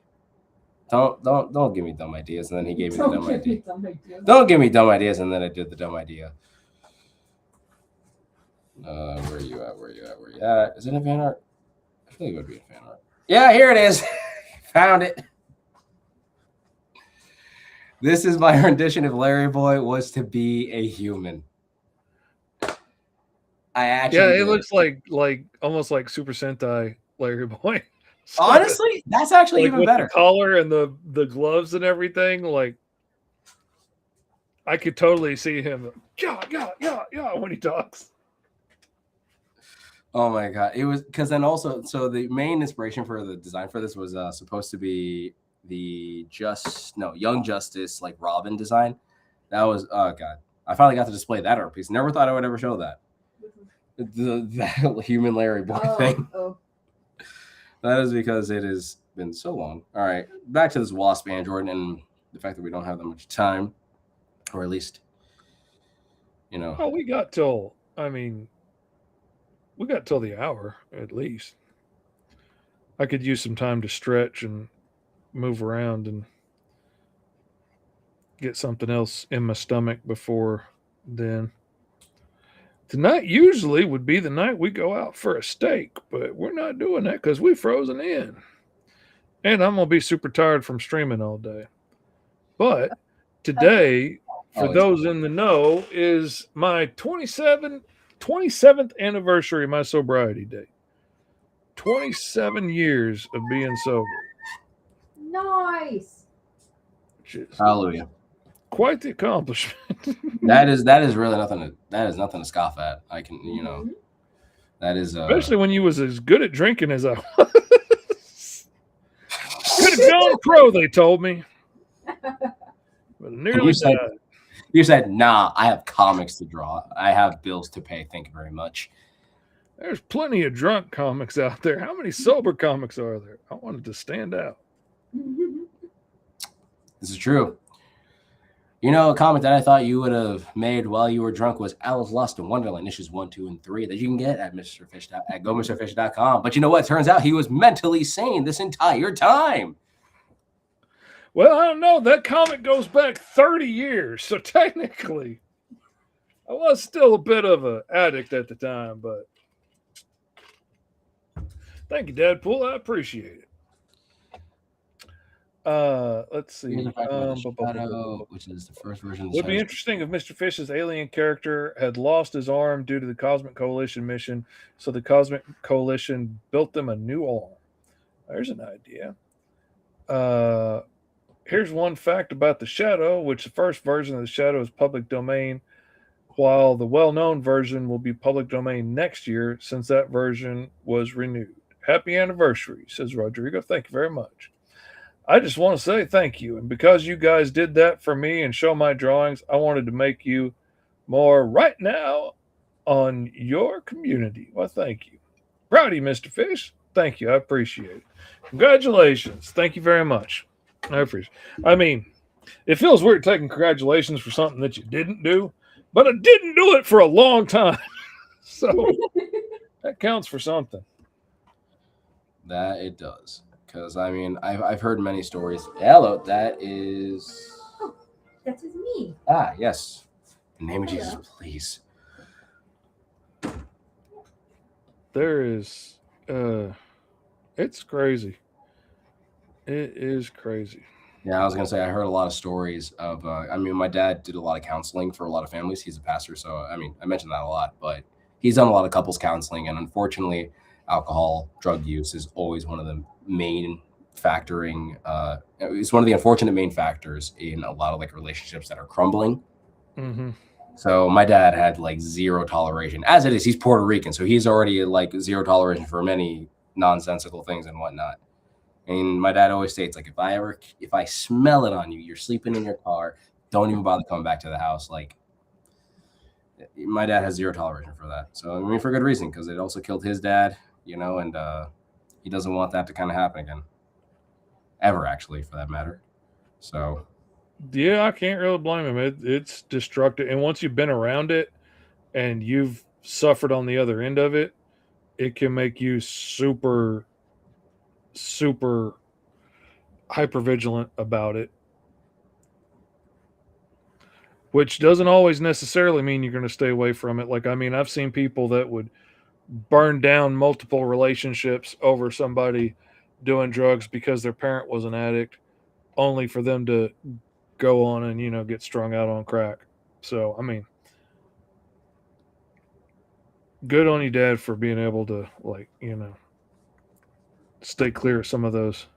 Don't give me dumb ideas. And then he gave me the dumb idea. Don't give me dumb ideas. And then I did the dumb idea. Where are you at? Is it in fan art? I feel like it would be in fan art. Yeah, here it is. Found it. This is my rendition if Larry Boy was to be a human. It looks like almost like Super Sentai Larry Boy. Honestly, that's actually even better. The collar and the gloves and everything, like I could totally see him. Yeah, when he talks. Oh my god! It was because then also, so the main inspiration for the design for this was supposed to be the Young Justice like Robin design. That was god! I finally got to display that art piece. Never thought I would ever show that. That human Larry Boy thing. Oh. That is because it has been so long. All right, back to this Wasp Android and the fact that we don't have that much time, or at least, Oh, we got till the hour at least. I could use some time to stretch and move around and get something else in my stomach before then. Tonight usually would be the night we go out for a steak, but we're not doing that because we're frozen in. And I'm going to be super tired from streaming all day. But today, for those in the know, is my 27th anniversary of my sobriety date. 27 years of being sober. Nice. Hallelujah. Quite the accomplishment. that is really nothing to scoff at. I can, that is especially when you was as good at drinking as I was. Could have gone pro, they told me. But nearly died. You said, nah, I have comics to draw. I have bills to pay. Thank you very much. There's plenty of drunk comics out there. How many sober comics are there? I wanted to stand out. This is true. You know, a comment that I thought you would have made while you were drunk was Alice Lost in Wonderland issues 1, 2, and 3 that you can get at GoMrFish.com. But you know what? Turns out he was mentally sane this entire time. Well, I don't know. That comic goes back 30 years, so technically, I was still a bit of an addict at the time. But thank you, Deadpool. I appreciate it. Let's see. Which is the first version. Would be interesting if Mr. Fish's alien character had lost his arm due to the Cosmic Coalition mission, so the Cosmic Coalition built them a new arm. There's an idea. Here's one fact about the Shadow, which the first version of the Shadow is public domain, while the well-known version will be public domain next year since that version was renewed. Happy anniversary, says Rodrigo. Thank you very much. I just want to say thank you. And because you guys did that for me and show my drawings, I wanted to make you more right now on your community. Well, thank you. Proud of you, Mr. Fish. Thank you. I appreciate it. Congratulations. Thank you very much. I appreciate it. I mean, it feels weird taking congratulations for something that you didn't do, but I didn't do it for a long time. So that counts for something. That it does. Because, I mean, I've heard many stories. Hello, that is... Oh, that is me. Ah, yes. In the name of Jesus, please. There is... it's crazy. It is crazy. Yeah, I was going to say, I heard a lot of stories of... I mean, my dad did a lot of counseling for a lot of families. He's a pastor, so, I mean, I mentioned that a lot. But he's done a lot of couples counseling, and unfortunately, alcohol, drug use is always one of the main factoring. It's one of the unfortunate main factors in a lot of like relationships that are crumbling. Mm-hmm. So my dad had like zero toleration. As it is, he's Puerto Rican, so he's already like zero toleration for many nonsensical things and whatnot. And my dad always states like, if I smell it on you, you're sleeping in your car, don't even bother coming back to the house. Like, my dad has zero toleration for that. So I mean, for good reason, because it also killed his dad, you know, and he doesn't want that to kind of happen again, ever, actually, for that matter. So yeah, I can't really blame him. It's destructive, and once you've been around it and you've suffered on the other end of it, it can make you super hyper vigilant about it, which doesn't always necessarily mean you're going to stay away from it. Like, I mean, I've seen people that would burn down multiple relationships over somebody doing drugs because their parent was an addict, only for them to go on and, you know, get strung out on crack. So, I mean, good on you, Dad, for being able to, like, you know, stay clear of some of those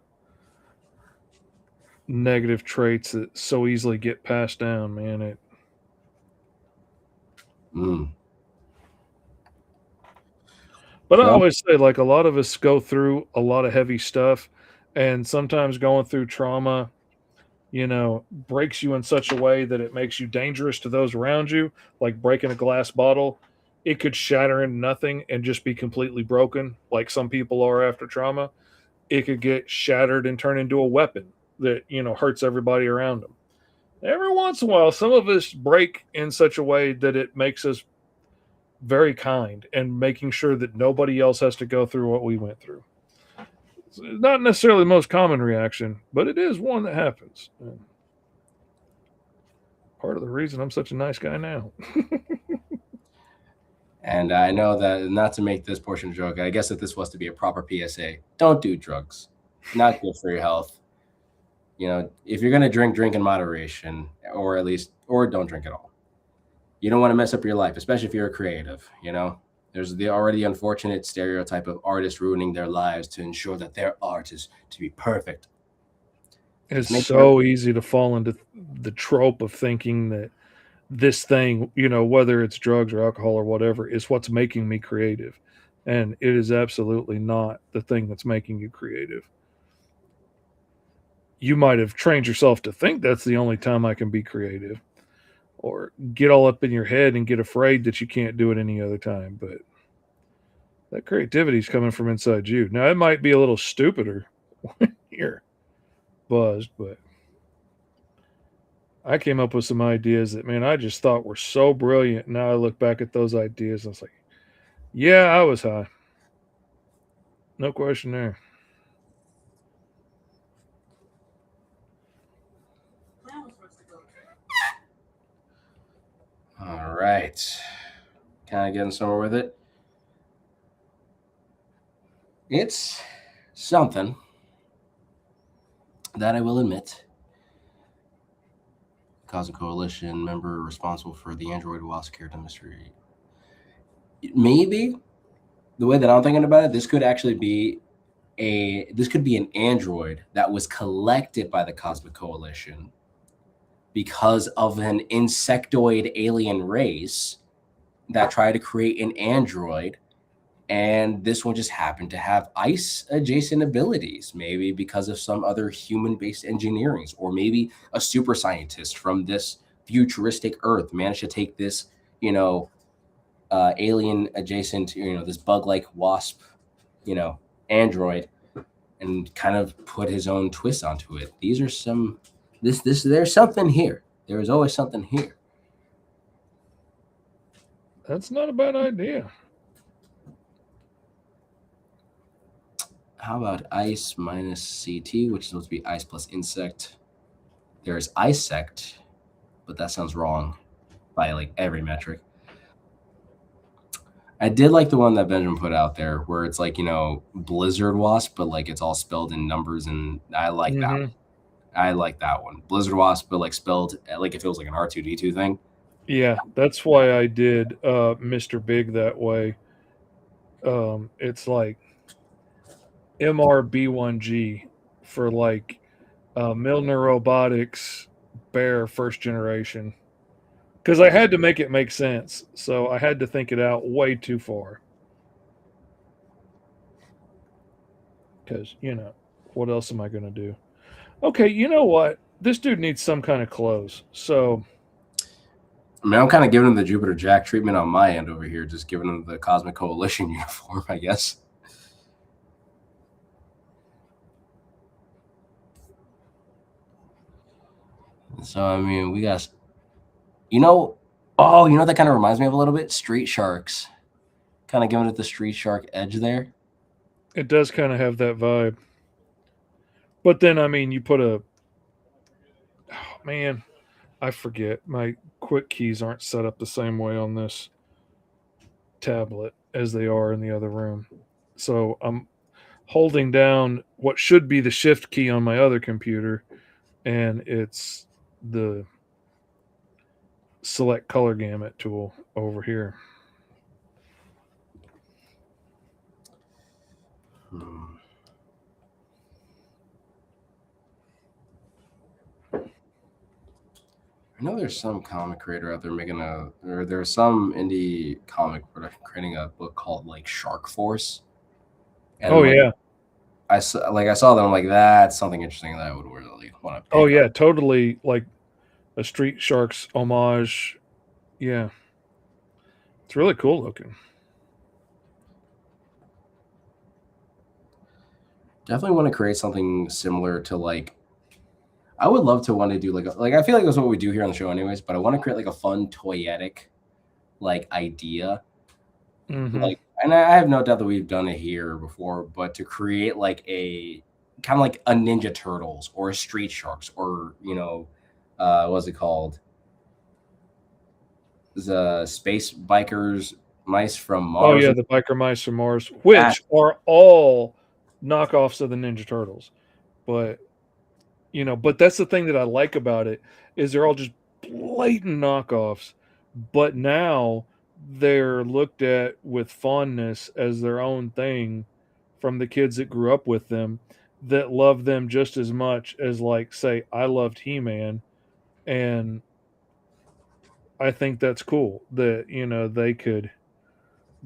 negative traits that so easily get passed down, man. But I always say, like, a lot of us go through a lot of heavy stuff, and sometimes going through trauma, you know, breaks you in such a way that it makes you dangerous to those around you, like breaking a glass bottle. It could shatter into nothing and just be completely broken, like some people are after trauma. It could get shattered and turn into a weapon that, you know, hurts everybody around them. Every once in a while, some of us break in such a way that it makes us very kind and making sure that nobody else has to go through what we went through. It's not necessarily the most common reaction, but it is one that happens. Part of the reason I'm such a nice guy now. And I know that, not to make this portion a joke, I guess if this was to be a proper PSA, don't do drugs. Not good for your health. You know, if you're going to drink in moderation, or don't drink at all. You don't want to mess up your life, especially if you're a creative, you know. There's the already unfortunate stereotype of artists ruining their lives to ensure that their art is to be perfect. It's so easy to fall into the trope of thinking that this thing, you know, whether it's drugs or alcohol or whatever, is what's making me creative. And it is absolutely not the thing that's making you creative. You might have trained yourself to think that's the only time I can be creative, or get all up in your head and get afraid that you can't do it any other time. But that creativity is coming from inside you. Now, it might be a little stupider when you're buzzed, but I came up with some ideas that, man, I just thought were so brilliant. Now I look back at those ideas and it's like, yeah, I was high. No question there. All right. Kind of getting somewhere with it. It's something that I will admit. Cosmic Coalition member responsible for the Android Wasp character mystery. Maybe the way that I'm thinking about it, this could actually be an android that was collected by the Cosmic Coalition because of an insectoid alien race that tried to create an android, and this one just happened to have ice adjacent abilities, maybe because of some other human-based engineering, or maybe a super scientist from this futuristic Earth managed to take this, alien adjacent, this bug-like wasp, android, and kind of put his own twist onto it. These are some there's something here. There is always something here. That's not a bad idea. How about ice minus CT, which is supposed to be ice plus insect? There's isect, but that sounds wrong by like every metric. I did like the one that Benjamin put out there where it's like, Blizzard Wasp, but like it's all spelled in numbers, and I like that one. I like that one. Blizzard Wasp, but like spelled like if it was like an R2D2 thing. Yeah, that's why I did Mr. Big that way. It's like MRB1G for like Milner Robotics Bear first generation. Because I had to make it make sense. So I had to think it out way too far. Because, what else am I going to do? Okay, you know what? This dude needs some kind of clothes. So, I mean, I'm kind of giving him the Jupiter Jack treatment on my end over here, just giving him the Cosmic Coalition uniform, I guess. So, I mean, we got, that kind of reminds me of a little bit? Street Sharks. Kind of giving it the Street Shark edge there. It does kind of have that vibe. But then, I mean, you put I forget. My quick keys aren't set up the same way on this tablet as they are in the other room. So I'm holding down what should be the shift key on my other computer, and it's the select color gamut tool over here. I know there's some comic creator out there there's some indie comic production creating a book called like Shark Force. And yeah. I saw that. I'm like, that's something interesting that I would really want to pick Oh yeah, totally like a Street Sharks homage. Yeah. It's really cool looking. Definitely want to create something similar to like, I would love to want to do like I feel like that's what we do here on the show anyways, but I want to create like a fun toyetic like idea. Mm-hmm. Like, and I have no doubt that we've done it here before, but to create like a kind of like a Ninja Turtles or a Street Sharks or, what's it called? The Space Bikers Mice from Mars. Oh yeah, the Biker Mice from Mars, which are all knockoffs of the Ninja Turtles. But but that's the thing that I like about it is they're all just blatant knockoffs, but now they're looked at with fondness as their own thing from the kids that grew up with them that love them just as much as like say I loved He-Man, and I think that's cool that they could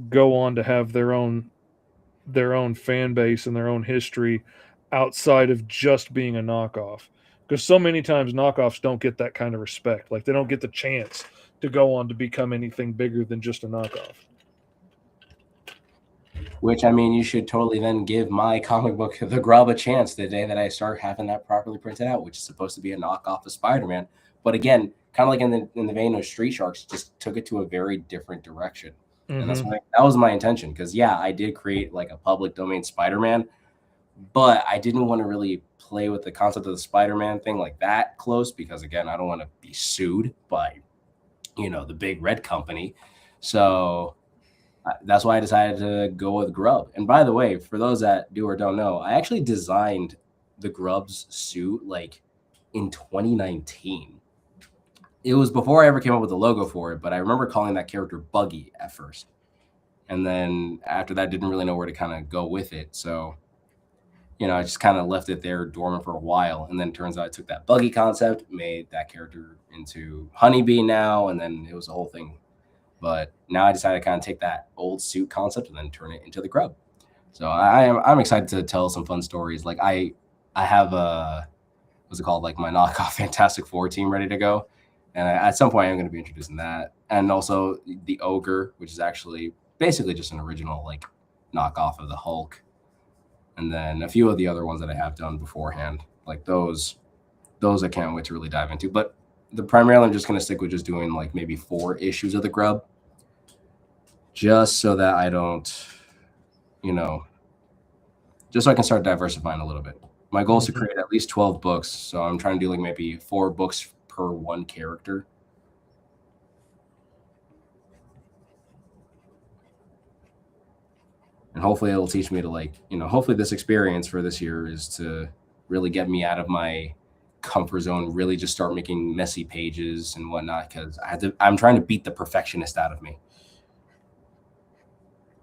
go on to have their own fan base and their own history outside of just being a knockoff, because so many times knockoffs don't get that kind of respect. Like they don't get the chance to go on to become anything bigger than just a knockoff. Which, I mean, you should totally then give my comic book The Grub a chance the day that I start having that properly printed out, which is supposed to be a knockoff of Spider-Man. But again, kind of like in the vein of Street Sharks, just took it to a very different direction. And that's that was my intention, because yeah, I did create like a public domain Spider-Man, but I didn't want to really play with the concept of the Spider-Man thing like that close, because again, I don't want to be sued by, the big red company. So that's why I decided to go with Grub. And by the way, for those that do or don't know, I actually designed the Grub's suit like in 2019. It was before I ever came up with the logo for it, but I remember calling that character Buggy at first. And then after that, didn't really know where to kind of go with it. So, I just kind of left it there dormant for a while. And then it turns out I took that Buggy concept, made that character into Honeybee now, and then it was a whole thing. But now I decided to kind of take that old suit concept and then turn it into the Grub. So I'm excited to tell some fun stories. Like I have what's it called? Like my knockoff Fantastic Four team ready to go. And at some point I'm going to be introducing that. And also the Ogre, which is actually basically just an original like knockoff of the Hulk. And then a few of the other ones that I have done beforehand. Like those I can't wait to really dive into. But primarily I'm just going to stick with just doing like maybe 4 issues of the Grub. Just so that I don't, just so I can start diversifying a little bit. My goal is to create at least 12 books. So I'm trying to do like maybe 4 books per one character. And hopefully it'll teach me to like, hopefully this experience for this year is to really get me out of my comfort zone, really just start making messy pages and whatnot, because I'm trying to beat the perfectionist out of me.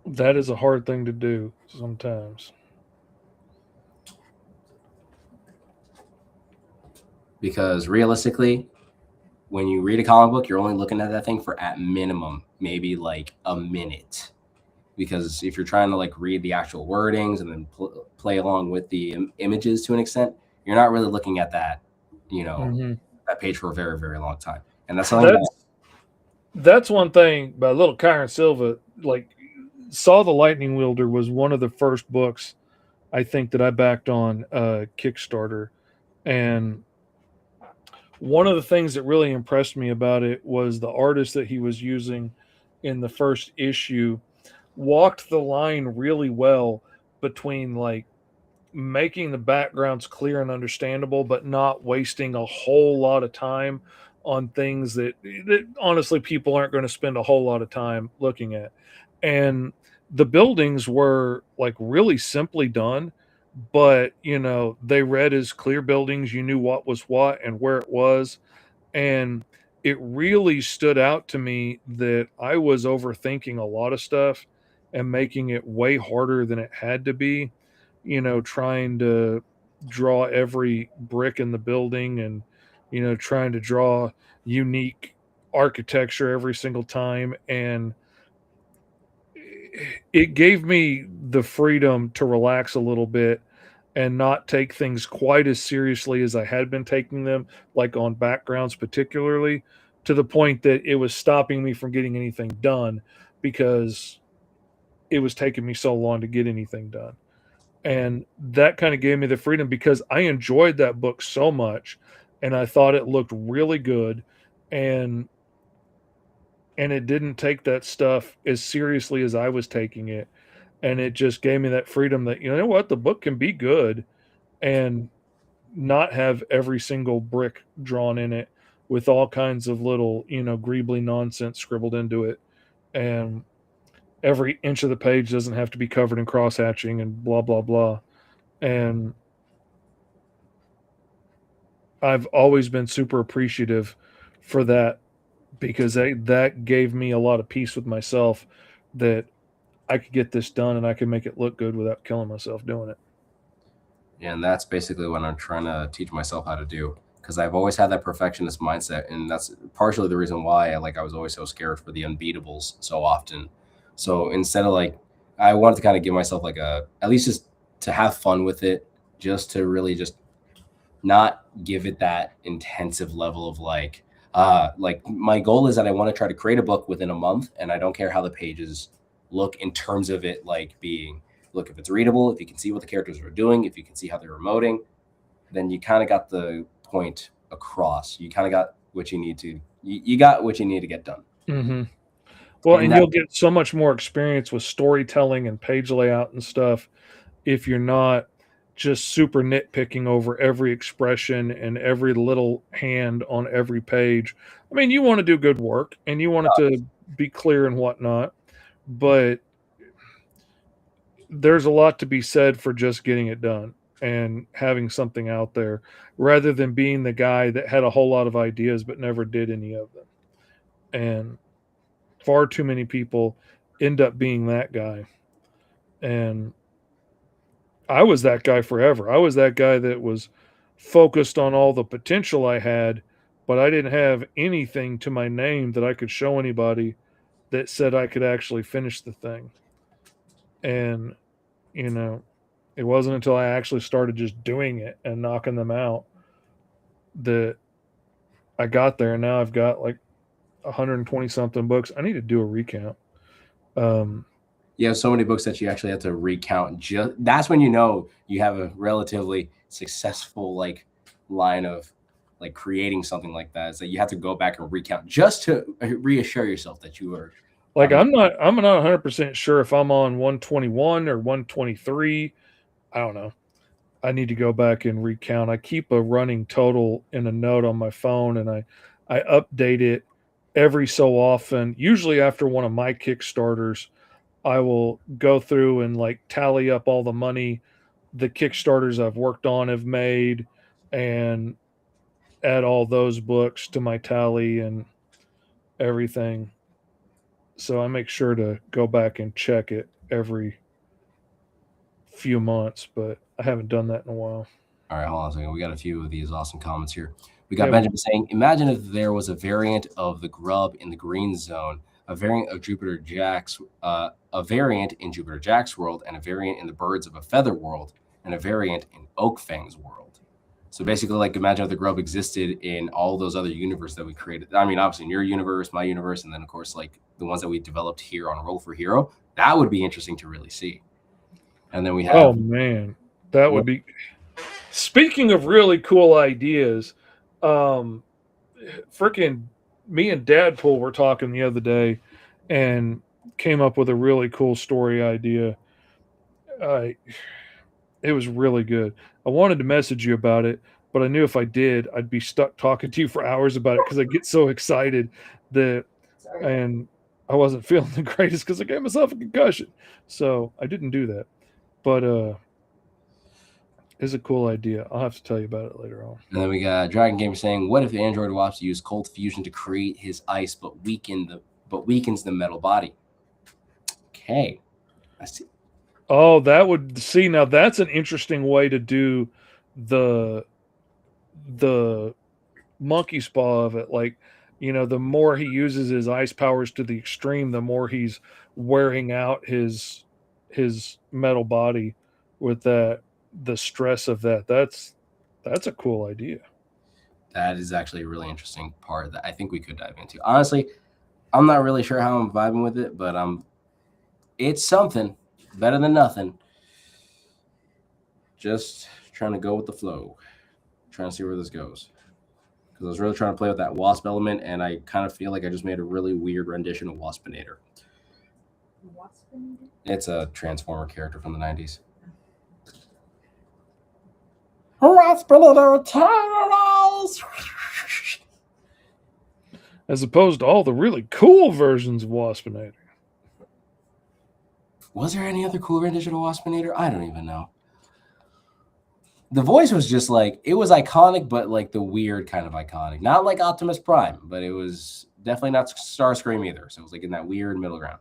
That is a hard thing to do sometimes. Because realistically, when you read a comic book, you're only looking at that thing for at minimum, maybe like a minute. Because if you're trying to like read the actual wordings and then play along with the images to an extent, you're not really looking at that, that page for a very, very long time. And that's something that's one thing by little Kyron Silva, like Saw the Lightning Wielder was one of the first books I think that I backed on Kickstarter. And one of the things that really impressed me about it was the artist that he was using in the first issue walked the line really well between like making the backgrounds clear and understandable, but not wasting a whole lot of time on things that honestly people aren't going to spend a whole lot of time looking at. And the buildings were like really simply done, but they read as clear buildings. You knew what was what and where it was. And it really stood out to me that I was overthinking a lot of stuff and making it way harder than it had to be, trying to draw every brick in the building and, trying to draw unique architecture every single time. And it gave me the freedom to relax a little bit and not take things quite as seriously as I had been taking them, like on backgrounds particularly, to the point that it was stopping me from getting anything done because it was taking me so long to get anything done. And that kind of gave me the freedom because I enjoyed that book so much and I thought it looked really good. And it didn't take that stuff as seriously as I was taking it. And it just gave me that freedom that, the book can be good and not have every single brick drawn in it with all kinds of little, greebly nonsense scribbled into it. And every inch of the page doesn't have to be covered in cross-hatching and blah, blah, blah. And I've always been super appreciative for that because that gave me a lot of peace with myself that I could get this done and I could make it look good without killing myself doing it. Yeah, and that's basically what I'm trying to teach myself how to do, because I've always had that perfectionist mindset, and that's partially the reason why I was always so scared for the unbeatables so often. So instead of I wanted to kind of give myself at least just to have fun with it, just to really just not give it that intensive level of my goal is that I want to try to create a book within a month, and I don't care how the pages look in terms of it being, look, if it's readable, if you can see what the characters are doing, if you can see how they're emoting, then you kind of got the point across. You kind of got what you need to. You got what you need to get done. Mm-hmm. Well, and that, you'll get so much more experience with storytelling and page layout and stuff if you're not just super nitpicking over every expression and every little hand on every page. I mean, you want to do good work and you want it to be clear and whatnot, but there's a lot to be said for just getting it done and having something out there rather than being the guy that had a whole lot of ideas but never did any of them. And far too many people end up being that guy. And I was that guy forever. I was that guy that was focused on all the potential I had, but I didn't have anything to my name that I could show anybody that said I could actually finish the thing. And, you know, it wasn't until I actually started just doing it and knocking them out that I got there. And now I've got like 120 something books. I need to do a recount. You have so many books that you actually have to recount. That's when you know you have a relatively successful like line of like creating something like that. Is that you have to go back and recount just to reassure yourself that you are. Like I'm not 100% sure if I'm on 121 or 123. I don't know. I need to go back and recount. I keep a running total in a note on my phone, and I update it every so often. Usually after one of my Kickstarters, I will go through and like tally up all the money the Kickstarters I've worked on have made and add all those books to my tally and everything. So I make sure to go back and check it every few months, but I haven't done that in a while. All right, hold on a second. We got a few of these awesome comments here. We got Benjamin saying, imagine if there was a variant of the grub in the green zone, a variant of Jupiter Jack's, a variant in Jupiter Jack's world, and a variant in the Birds of a Feather world, and a variant in Oak Fang's world. So basically, like, imagine if the grub existed in all those other universes that we created. I mean, obviously in your universe, my universe, and then of course, like the ones that we developed here on Roll for Hero. That would be interesting to really see. And then we have. Oh man, that would be. Speaking of really cool ideas, freaking me and Dadpool were talking the other day and came up with a really cool story idea. It was really good. I wanted to message you about it, but I knew if I did, I'd be stuck talking to you for hours about it because I get so excited that, and I wasn't feeling the greatest because I gave myself a concussion. So I didn't do that. But it's a cool idea. I'll have to tell you about it later on. And then we got Dragon Gamer saying, "What if the android wants to use cold fusion to create his ice, but weakens the metal body?" Okay, I see. Oh, that would see now. That's an interesting way to do the monkey spa of it. Like, you know, the more he uses his ice powers to the extreme, the more he's wearing out his metal body with the stress of that. That's a cool idea. That is actually a really interesting part that I think we could dive into. Honestly, I'm not really sure how I'm vibing with it, but it's something better than nothing. Just trying to go with the flow, trying to see where this goes. Because I was really trying to play with that Wasp element, and I kind of feel like I just made a really weird rendition of Waspinator. Waspinator? It's a Transformer character from the 90s. Waspinator terrorize! As opposed to all the really cool versions of Waspinator. Was there any other cool rendition of Waspinator? I don't even know. The voice was just like, it was iconic, but like the weird kind of iconic. Not like Optimus Prime, but it was definitely not Starscream either. So it was like in that weird middle ground.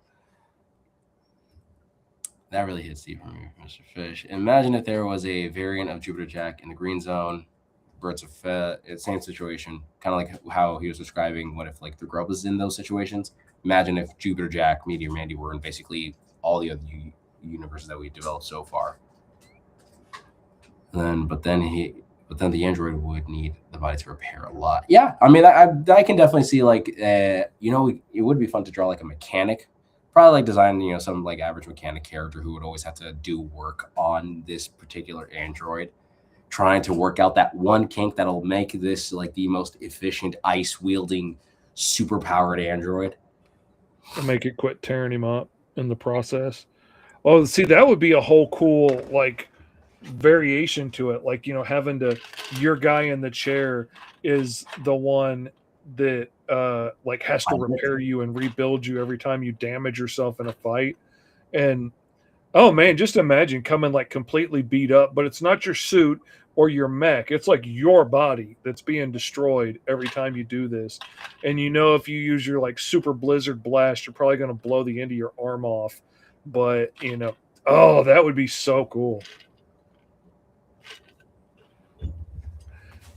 That really hits deep for me, Mr. Fish. Imagine if there was a variant of Jupiter Jack in the green zone, Birds of Feather, same situation, kind of like how he was describing what if like the grub was in those situations. Imagine if Jupiter Jack, Meteor Mandy were in basically all the other universes that we developed so far. But then the android would need the body to repair a lot. Yeah, I mean, I can definitely see like, it would be fun to draw like a mechanic, probably like design, some like average mechanic character who would always have to do work on this particular android. trying to work out that one kink that'll make this like the most efficient ice wielding super powered android. To make it quit tearing him up in the process. Oh, see, that would be a whole cool like variation to it. Like, you know, having to your guy in the chair is the one that like has to repair you and rebuild you every time you damage yourself in a fight. And oh man, just imagine coming like completely beat up, but it's not your suit or your mech. It's like your body that's being destroyed every time you do this. And you know, if you use your like super blizzard blast, you're probably going to blow the end of your arm off. But you know, oh, that would be so cool.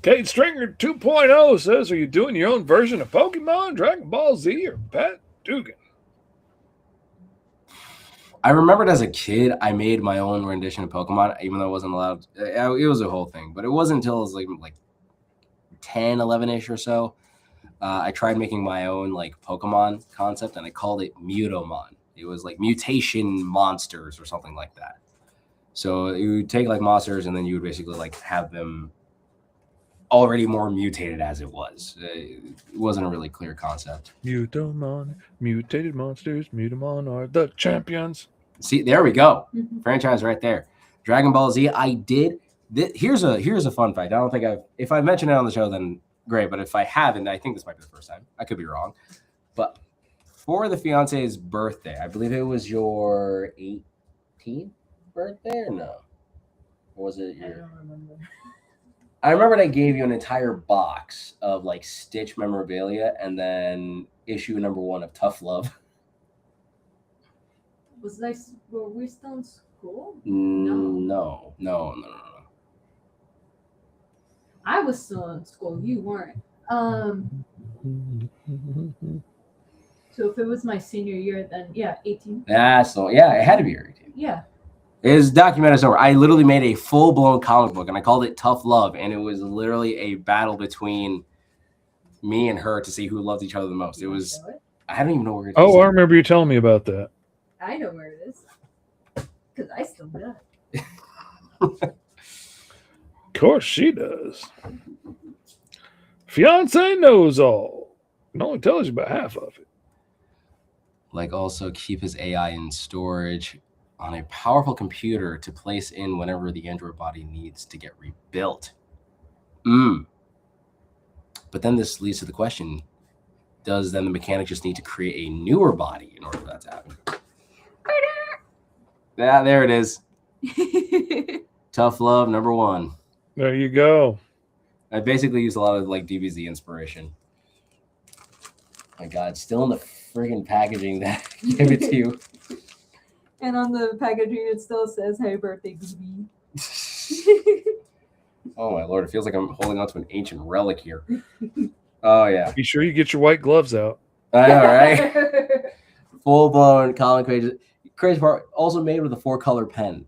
Kate Stringer 2.0 says, are you doing your own version of Pokemon, Dragon Ball Z, or Pat Dugan? I remembered as a kid, I made my own rendition of Pokemon, even though I wasn't allowed. It was a whole thing, but it wasn't until I was like 10, 11-ish or so. I tried making my own like Pokemon concept, and I called it Mutomon. It was like mutation monsters or something like that. So you would take like monsters, and then you would basically like have them already more mutated as it was. It wasn't a really clear concept. Mutomon, mutated monsters, Mutomon are the champions. See, there we go. Franchise right there. Dragon Ball Z. I did. Here's a fun fact. I don't think if I mentioned it on the show, then great. But if I haven't, I think this might be the first time. I could be wrong. But for the fiance's birthday, I believe it was your 18th birthday, or no? Or was it your? I don't remember. I remember I gave you an entire box of like Stitch memorabilia, and then issue number 1 of Tough Love. Were we still in school? No. I was still in school. You weren't. So if it was my senior year, then yeah, 18. That's so yeah, it had to be your 18. Yeah. It is documented somewhere. I literally made a full-blown comic book, and I called it Tough Love, and it was literally a battle between me and her to see who loved each other the most. It was. I don't even know where it is. Oh, I remember you telling me about that. I know where it is. Because I still got it. Of course she does. Fiance knows all. It only tells you about half of it. Like also keep his AI in storage on a powerful computer to place in whenever the android body needs to get rebuilt. But then this leads to the question, does then the mechanic just need to create a newer body in order for that to happen? Yeah, there it is. Tough Love number 1. There you go. I basically used a lot of like DBZ inspiration. My God, it's still in the friggin' packaging that I gave it to you. And on the packaging, it still says, "Happy birthday, BB." Oh my Lord, it feels like I'm holding on to an ancient relic here. Oh yeah. Be sure you get your white gloves out. I know, right? Full blown comic pages. Crazy part, also made with a 4-color pen.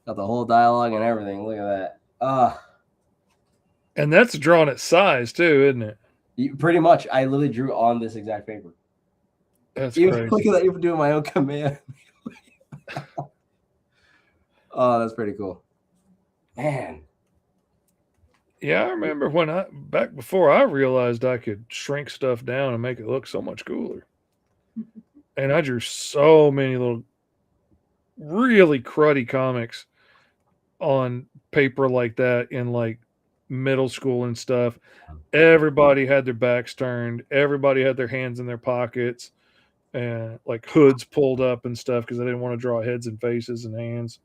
Got the whole dialogue and everything. Look at that. And that's drawn at size too, isn't it? Pretty much. I literally drew on this exact paper. That's crazy. Look at that, even doing my own command. Oh, that's pretty cool. Man. Yeah, I remember when back before I realized I could shrink stuff down and make it look so much cooler. And I drew so many little really cruddy comics on paper like that in like middle school and stuff. Everybody had their backs turned. Everybody had their hands in their pockets and like hoods pulled up and stuff because I didn't want to draw heads and faces and hands.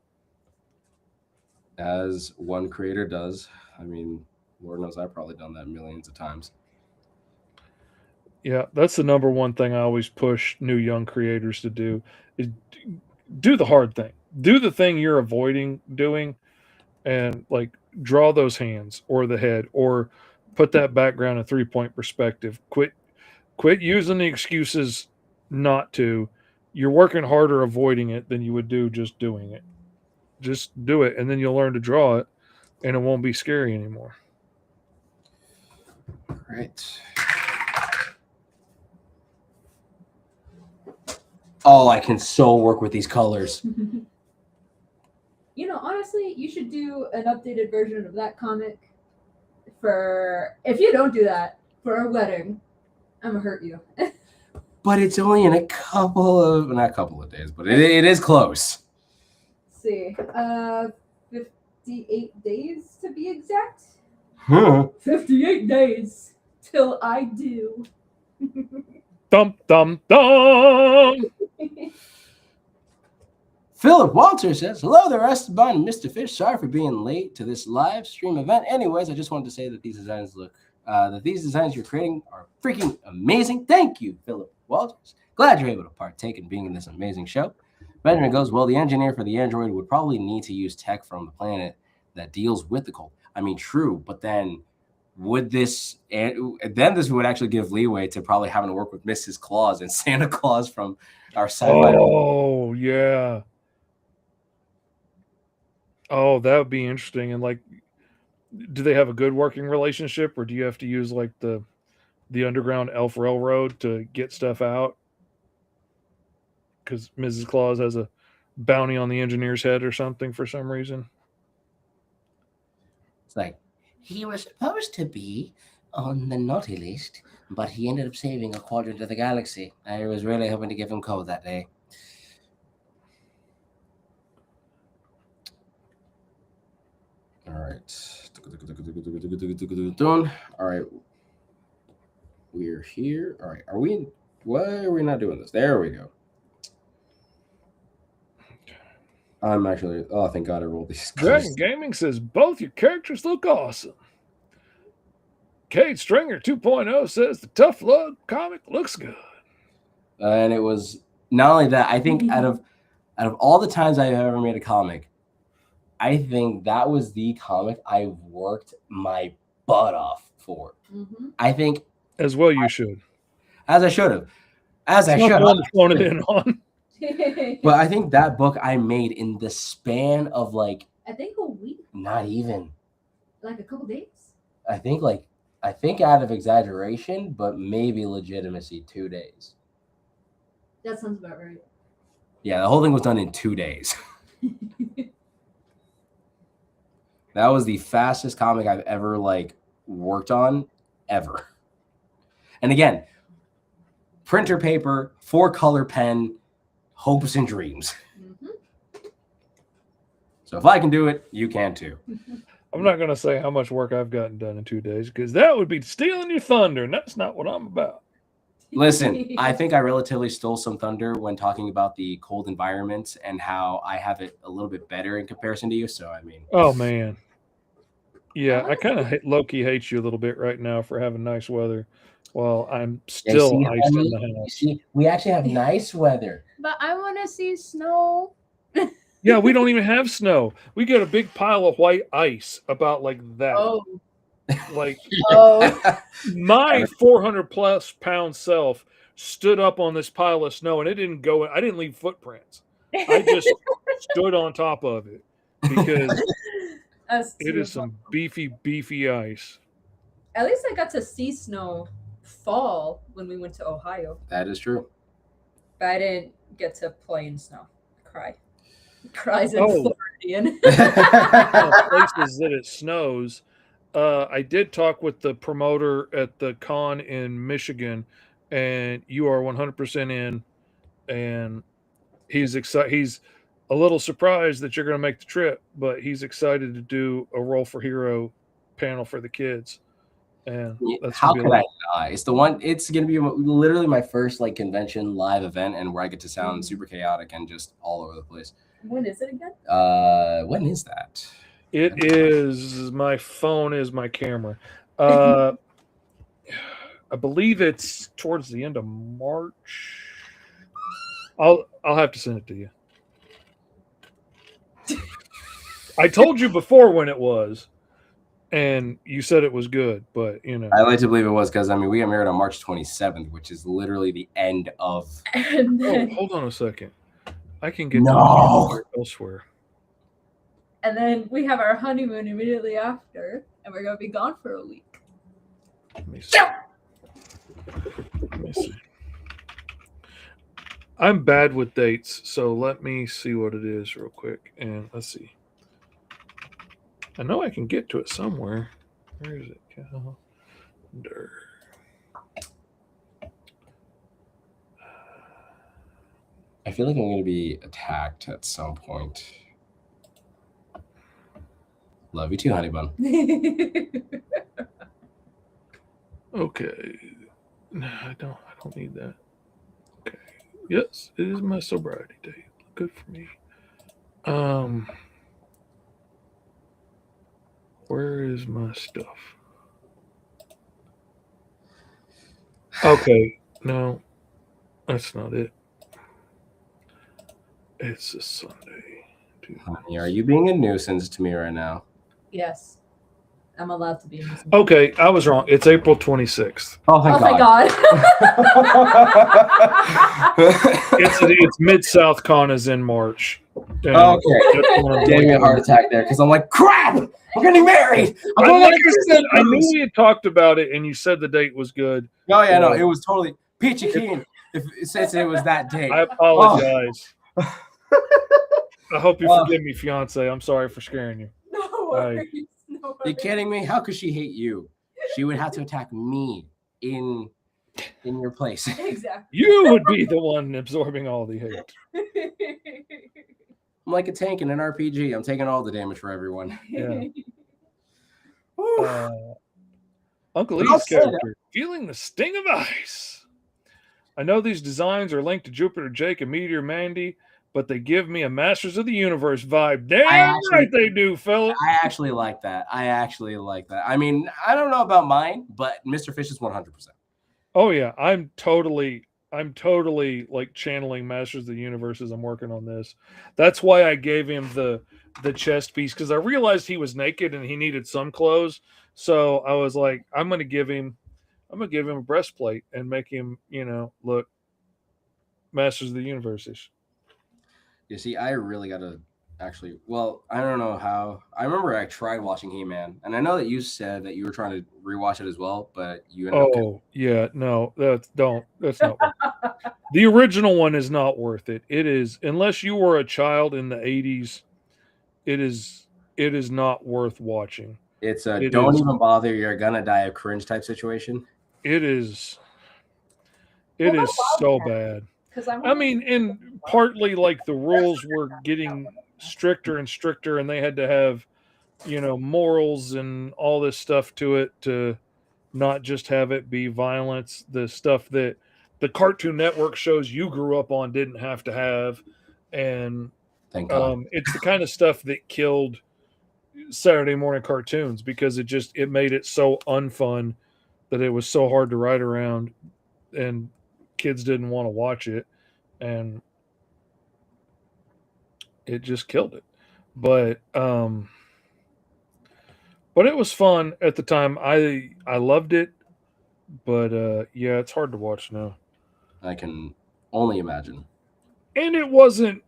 As one creator does. I mean, Lord knows I've probably done that millions of times. Yeah, that's the number one thing I always push new young creators to do is do the hard thing. Do the thing you're avoiding doing and like draw those hands or the head or put that background in 3-point perspective. Quit using the excuses not to. You're working harder avoiding it than you would do just doing it. Just do it, and then you'll learn to draw it, and it won't be scary anymore. Great. Oh, I can so work with these colors. honestly, you should do an updated version of that comic for. If you don't do that for our wedding, I'm gonna hurt you. But it's only in a couple of, not a couple of days, but it is close. Let's see, 58 days to be exact. 58 days till I do. Dum dum dum. Philip Walter says, hello there, Esteban and Mr. Fish. Sorry for being late to this live stream event. Anyways, I just wanted to say that these designs you're creating are freaking amazing. Thank you, Philip Walters. Glad you're able to partake in being in this amazing show. Benjamin goes, well, the engineer for the android would probably need to use tech from the planet that deals with the cold. I mean, true, but then this would actually give leeway to probably having to work with Mrs. Claus and Santa Claus from our sci-fi. Oh, yeah. Oh, that would be interesting. And like, do they have a good working relationship, or do you have to use like the underground elf railroad to get stuff out? Because Mrs. Claus has a bounty on the engineer's head or something for some reason. It's like, he was supposed to be on the naughty list, but he ended up saving a quadrant of the galaxy. I was really hoping to give him code that day. All right. All right. We're here. All right. Why are we not doing this? There we go. I'm actually, oh, thank God I rolled these. Dragon Gaming says both your characters look awesome. Cade Stringer 2.0 says the Tough Love comic looks good. And it was not only that, I think out of all the times I've ever made a comic, I think that was the comic I worked my butt off for. Mm-hmm. I think as well you should. As I should have. As I should have. Phone it in on. But I think that book I made in the span of like, I think a week. Not even. Like a couple days? I think out of exaggeration, but maybe legitimacy, 2 days. That sounds about right. Yeah, the whole thing was done in 2 days. That was the fastest comic I've ever like worked on ever. And again, printer paper, 4-color pen, hopes and dreams. Mm-hmm. So if I can do it, you can too. I'm not going to say how much work I've gotten done in 2 days because that would be stealing your thunder, and that's not what I'm about. Listen, I think I relatively stole some thunder when talking about the cold environments and how I have it a little bit better in comparison to you. So, I mean. Oh, man. Yeah, I kind of low-key hate you a little bit right now for having nice weather while I'm still iced in the house. You see, we actually have nice weather. But I want to see snow. Yeah, we don't even have snow. We got a big pile of white ice about like that. Oh. Like, oh. My 400-plus pound self stood up on this pile of snow, and it didn't go. I didn't leave footprints. I just stood on top of it because it is some beefy ice. At least I got to see snow fall when we went to Ohio. That is true. But I didn't get to play in snow. Cries in Floridian. Places that it snows. I did talk with the promoter at the con in Michigan, and you are 100% in. And he's excited. He's a little surprised that you're going to make the trip, but he's excited to do a Roll for Hero panel for the kids. And that's how could I not? It's the one. It's going to be literally my first like convention live event, and where I get to sound super chaotic and just all over the place. When is it again? When is that? It is. My phone is my camera. I believe it's towards the end of March. I'll have to send it to you. I told you before when it was, and you said it was good, but you know. I like to believe it was because I mean we got married on March 27th, which is literally the end of. Oh, hold on a second. I can get elsewhere. And then we have our honeymoon immediately after, and we're going to be gone for a week. Let me see. I'm bad with dates, so let me see what it is real quick. And let's see. I know I can get to it somewhere. Where is it? Calendar. I feel like I'm going to be attacked at some point. Love you too, honey bun. Okay. No, I don't need that. Okay. Yes, it is my sobriety day. Good for me. Where is my stuff? Okay. No, that's not it. It's a Sunday. Honey, are you being a nuisance to me right now? Yes. I'm allowed to be in this. Okay, I was wrong. It's April 26th. Oh, thank Thank God. It's Mid-South Con is in March. Okay. Gave me a heart attack there because I'm like, crap! I'm getting married! I'm going Like I said, I knew we had talked about it, and you said the date was good. Oh, yeah, no, it was totally peachy keen since it was that date. I apologize. I hope you forgive me, fiance. I'm sorry for scaring you. No worries. No worries. You kidding me? How could she hate you? She would have to attack me in your place. Exactly. You would be the one absorbing all the hate. I'm like a tank in an RPG. I'm taking all the damage for everyone. Yeah. Uncle E's character, feeling the sting of ice. I know these designs are linked to Jupiter, Jake, and Meteor Mandy, but they give me a Masters of the Universe vibe. Damn right they do, fella. I actually like that. I mean, I don't know about mine, but Mr. Fish is 100%. Oh yeah, I'm totally like channeling Masters of the Universe as I'm working on this. That's why I gave him the chest piece, because I realized he was naked and he needed some clothes. So I was like, I'm gonna give him a breastplate and make him, look Masters of the Universe-ish. You see, I really gotta actually. Well, I don't know how. I remember I tried watching He-Man, and I know that you said that you were trying to rewatch it as well, but you ended up. Oh yeah, no, that's not worth it. The original one is not worth it. It is, unless you were a child in the 80s, it is not worth watching. It's a don't even bother, you're gonna die of cringe type situation. It is so bad. I mean, and partly like the rules were getting stricter and stricter, and they had to have, morals and all this stuff to it to not just have it be violence. The stuff that the Cartoon Network shows you grew up on didn't have to have, and Thank God. it's the kind of stuff that killed Saturday morning cartoons, because it made it so unfun that it was so hard to write around, and kids didn't want to watch it, and it just killed it. But it was fun at the time. I loved it, but yeah, it's hard to watch now. I can only imagine. And it wasn't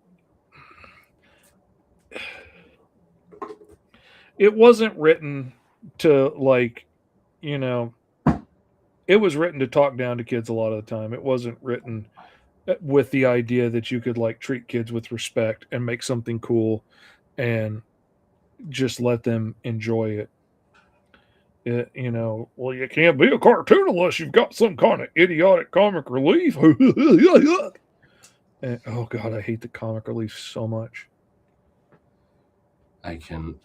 written to, like, it was written to talk down to kids a lot of the time. It wasn't written with the idea that you could, like, treat kids with respect and make something cool and just let them enjoy it. Well, you can't be a cartoon unless you've got some kind of idiotic comic relief. And, oh God, I hate the comic relief so much.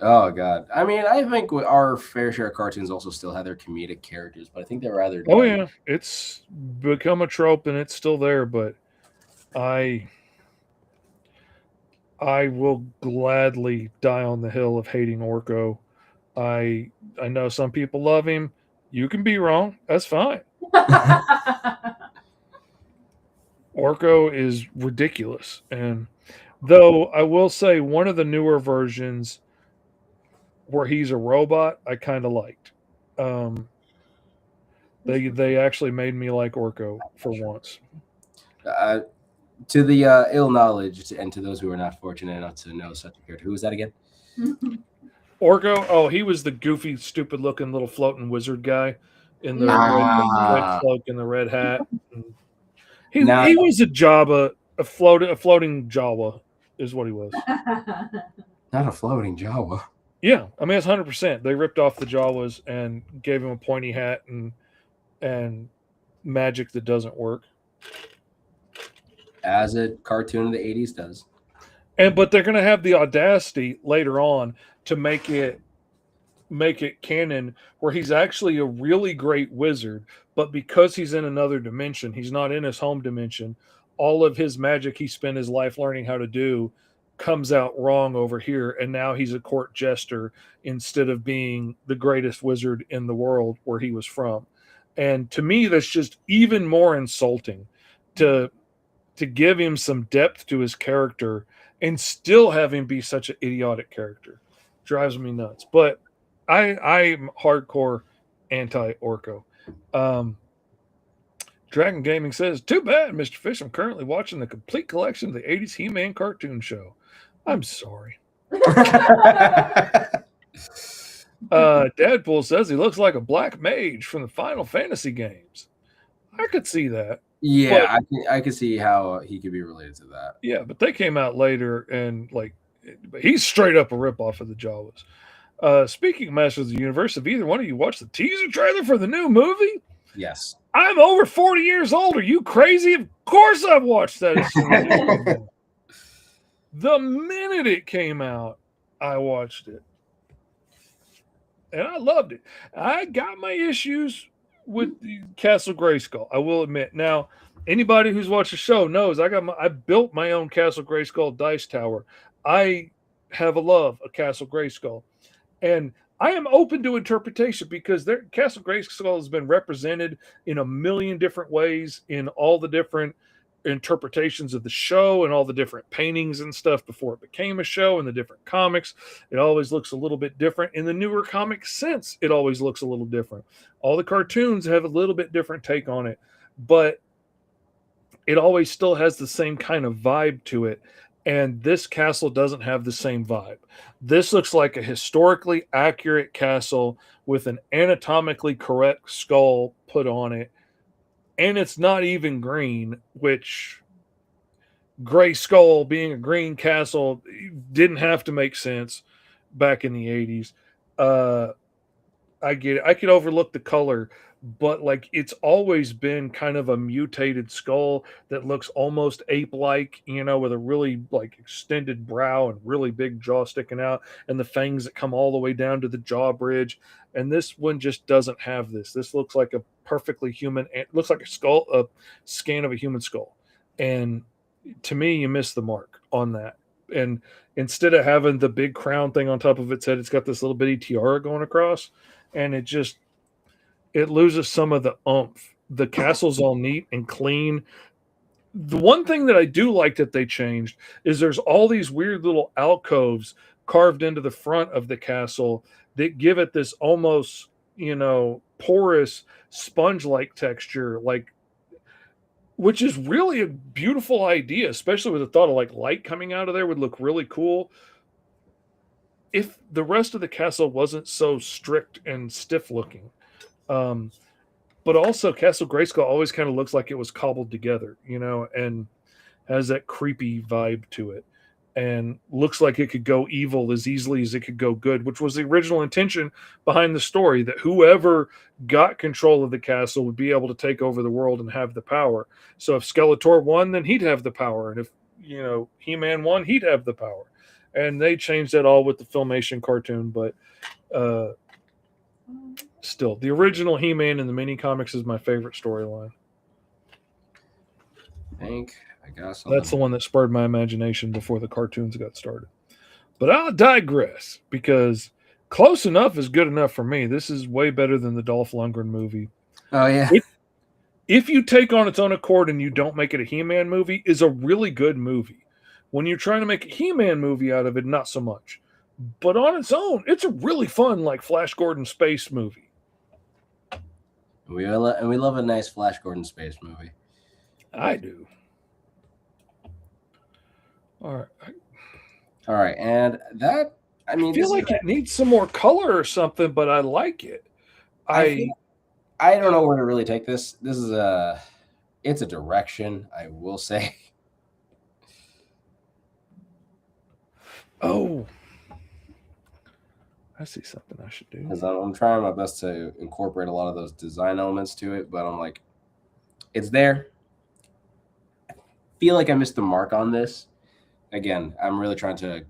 Oh God. I mean, I think our fair share of cartoons also still had their comedic characters, but I think they're rather. Oh yeah, it's become a trope and it's still there, but I will gladly die on the hill of hating Orko. I know some people love him. You can be wrong. That's fine. Orko is ridiculous, and though I will say one of the newer versions where he's a robot, I kind of liked. They actually made me like Orko for once. To the ill knowledge, and to those who are not fortunate enough to know such a character, who was that again? Orko? Oh, he was the goofy, stupid-looking little floating wizard guy in the red cloak and the red hat. He was a Jawa, a floating Jawa is what he was. Not a floating Jawa. Yeah, I mean it's 100%. They ripped off the Jawas and gave him a pointy hat and magic that doesn't work. As a cartoon of the 80s does. But they're going to have the audacity later on to make it canon where he's actually a really great wizard, but because he's in another dimension, he's not in his home dimension. All of his magic he spent his life learning how to do comes out wrong over here, and now he's a court jester instead of being the greatest wizard in the world where he was from. And to me, that's just even more insulting to give him some depth to his character and still have him be such an idiotic character. Drives me nuts. But I'm hardcore anti-Orko. Dragon Gaming says, too bad, Mr. Fish. I'm currently watching the complete collection of the 80s He-Man cartoon show. I'm sorry. Deadpool says he looks like a black mage from the Final Fantasy games. I could see that. Yeah, I could see how he could be related to that. Yeah, but they came out later, and like he's straight up a ripoff of the Jawas. Speaking of Masters of the Universe, have either one of you watched the teaser trailer for the new movie? Yes. I'm over 40 years old. Are you crazy? Of course I've watched that as soon as it came out. The minute it came out, I watched it. And I loved it. I got my issues with the Castle Grayskull, I will admit. Now, anybody who's watched the show knows I built my own Castle Grayskull dice tower. I have a love of Castle Grayskull. And I am open to interpretation because Castle Grayskull has been represented in a million different ways in all the different interpretations of the show and all the different paintings and stuff before it became a show and the different comics. It always looks a little bit different. In the newer comic sense, it always looks a little different. All the cartoons have a little bit different take on it, but it always still has the same kind of vibe to it. And this castle doesn't have the same vibe. This looks like a historically accurate castle with an anatomically correct skull put on it. And it's not even green, which Gray Skull being a green castle didn't have to make sense back in the 80s. I get it. I could overlook the color, but like it's always been kind of a mutated skull that looks almost ape-like, with a really like extended brow and really big jaw sticking out and the fangs that come all the way down to the jaw bridge. And this one just doesn't have this. This looks like a perfectly human. It looks like a scan of a human skull. And to me, you miss the mark on that. And instead of having the big crown thing on top of its head, it's got this little bitty tiara going across. And it loses some of the oomph. The castle's all neat and clean. The one thing that I do like that they changed is there's all these weird little alcoves carved into the front of the castle that give it this almost, porous sponge-like texture, which is really a beautiful idea, especially with the thought of like light coming out of there would look really cool. If the rest of the castle wasn't so strict and stiff looking. But also Castle Grayskull always kind of looks like it was cobbled together, and has that creepy vibe to it. And looks like it could go evil as easily as it could go good, which was the original intention behind the story, that whoever got control of the castle would be able to take over the world and have the power. So if Skeletor won, then he'd have the power. And if, He-Man won, he'd have the power. And they changed that all with the Filmation cartoon, but still, the original He-Man in the mini comics is my favorite storyline. I guess that's the one that spurred my imagination before the cartoons got started. But I'll digress, because close enough is good enough for me. This is way better than the Dolph Lundgren movie. Oh yeah. If you take on its own accord and you don't make it a He-Man movie, is a really good movie. When you're trying to make a He-Man movie out of it, not so much. But on its own, it's a really fun, like, Flash Gordon space movie. We love a nice Flash Gordon space movie. I do. All right, and that, I feel like it needs some more color or something, but I like it. I don't know where to really take this. This is it's a direction, I will say. Oh, I see something I should do. Because I'm trying my best to incorporate a lot of those design elements to it, but I'm like, it's there. I feel like I missed the mark on this. Again, I'm really trying to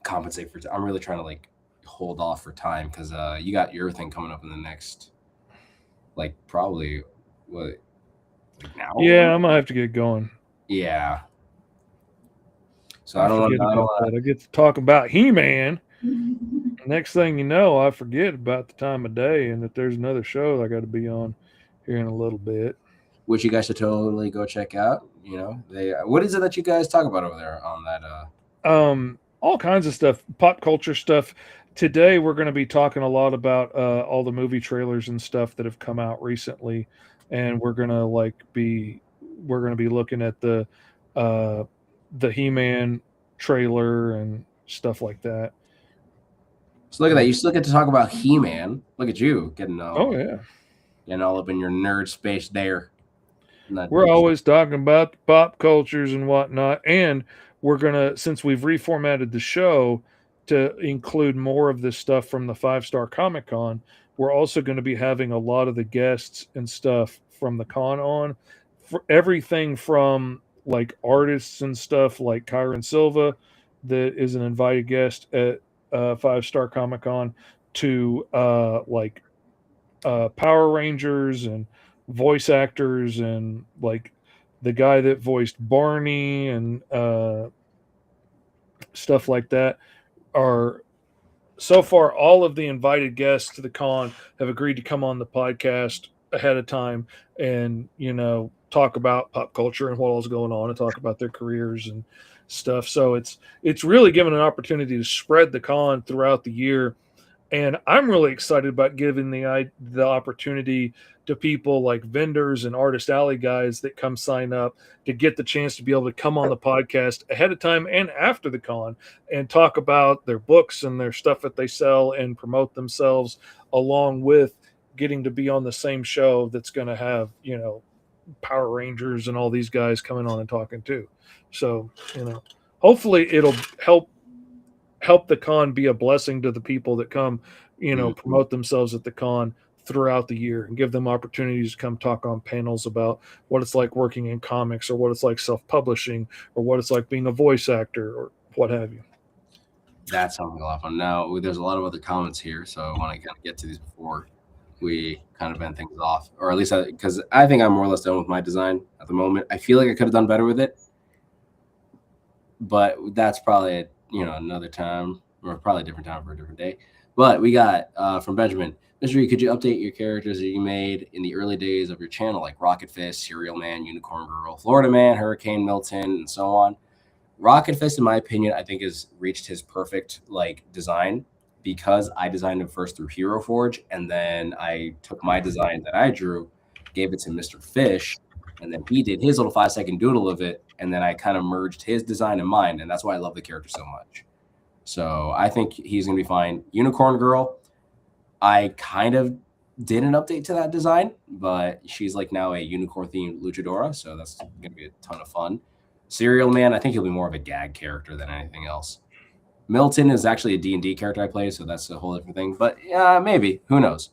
compensate for. I'm really trying to like hold off for time because you got your thing coming up in the next, like probably what, like now? Yeah, I'm gonna have to get going. Yeah. So I I don't forget want about that. I get to talk about He-Man. Next thing you know, I forget about the time of day and that there's another show I got to be on here in a little bit. which you guys should totally go check out. You know, what is it that you guys talk about over there on that? All kinds of stuff, pop culture stuff. Today we're going to be talking a lot about all the movie trailers and stuff that have come out recently, and we're going to be looking at the He-Man trailer and stuff like that. So look at that. You still get to talk about He-Man. Look at you getting Oh yeah, getting all up in your nerd space there. we're always talking about the pop cultures and whatnot, and we're gonna, since we've reformatted the show to include more of this stuff from the 5-Star Comic Con, we're also going to be having a lot of the guests and stuff from the con on, for everything from like artists and stuff like Kyron Silva, that is an invited guest at 5-Star Comic Con, to Power Rangers and voice actors, and like the guy that voiced Barney and stuff like that. Are so far all of the invited guests to the con have agreed to come on the podcast ahead of time and talk about pop culture and what all's going on and talk about their careers and stuff. So it's really given an opportunity to spread the con throughout the year. And I'm really excited about giving the opportunity to people like vendors and Artist Alley guys that come sign up to get the chance to be able to come on the podcast ahead of time and after the con and talk about their books and their stuff that they sell and promote themselves, along with getting to be on the same show that's going to have, Power Rangers and all these guys coming on and talking too. So, hopefully it'll help the con be a blessing to the people that come, promote themselves at the con throughout the year, and give them opportunities to come talk on panels about what it's like working in comics, or what it's like self-publishing, or what it's like being a voice actor, or what have you. That sounds like a lot of fun. Now, there's a lot of other comments here, so I want to kind of get to these before we kind of end things off, or at least because I think I'm more or less done with my design at the moment. I feel like I could have done better with it, but that's probably another time, or probably a different time for a different day. But we got from Benjamin, Mr. E, could you update your characters that you made in the early days of your channel, like Rocket Fist, Serial Man, Unicorn Girl, Florida Man, Hurricane Milton, and so on? Rocket Fist, in my opinion, I think has reached his perfect design, because I designed him first through Hero Forge, and then I took my design that I drew, gave it to Mr. Fish, and then he did his little 5-second doodle of it, and then I kind of merged his design and mine, and that's why I love the character so much. So I think he's going to be fine. Unicorn Girl, I kind of did an update to that design, but she's now a unicorn-themed luchadora, so that's going to be a ton of fun. Serial Man, I think he'll be more of a gag character than anything else. Milton is actually a D&D character I play, so that's a whole different thing. But maybe. Who knows?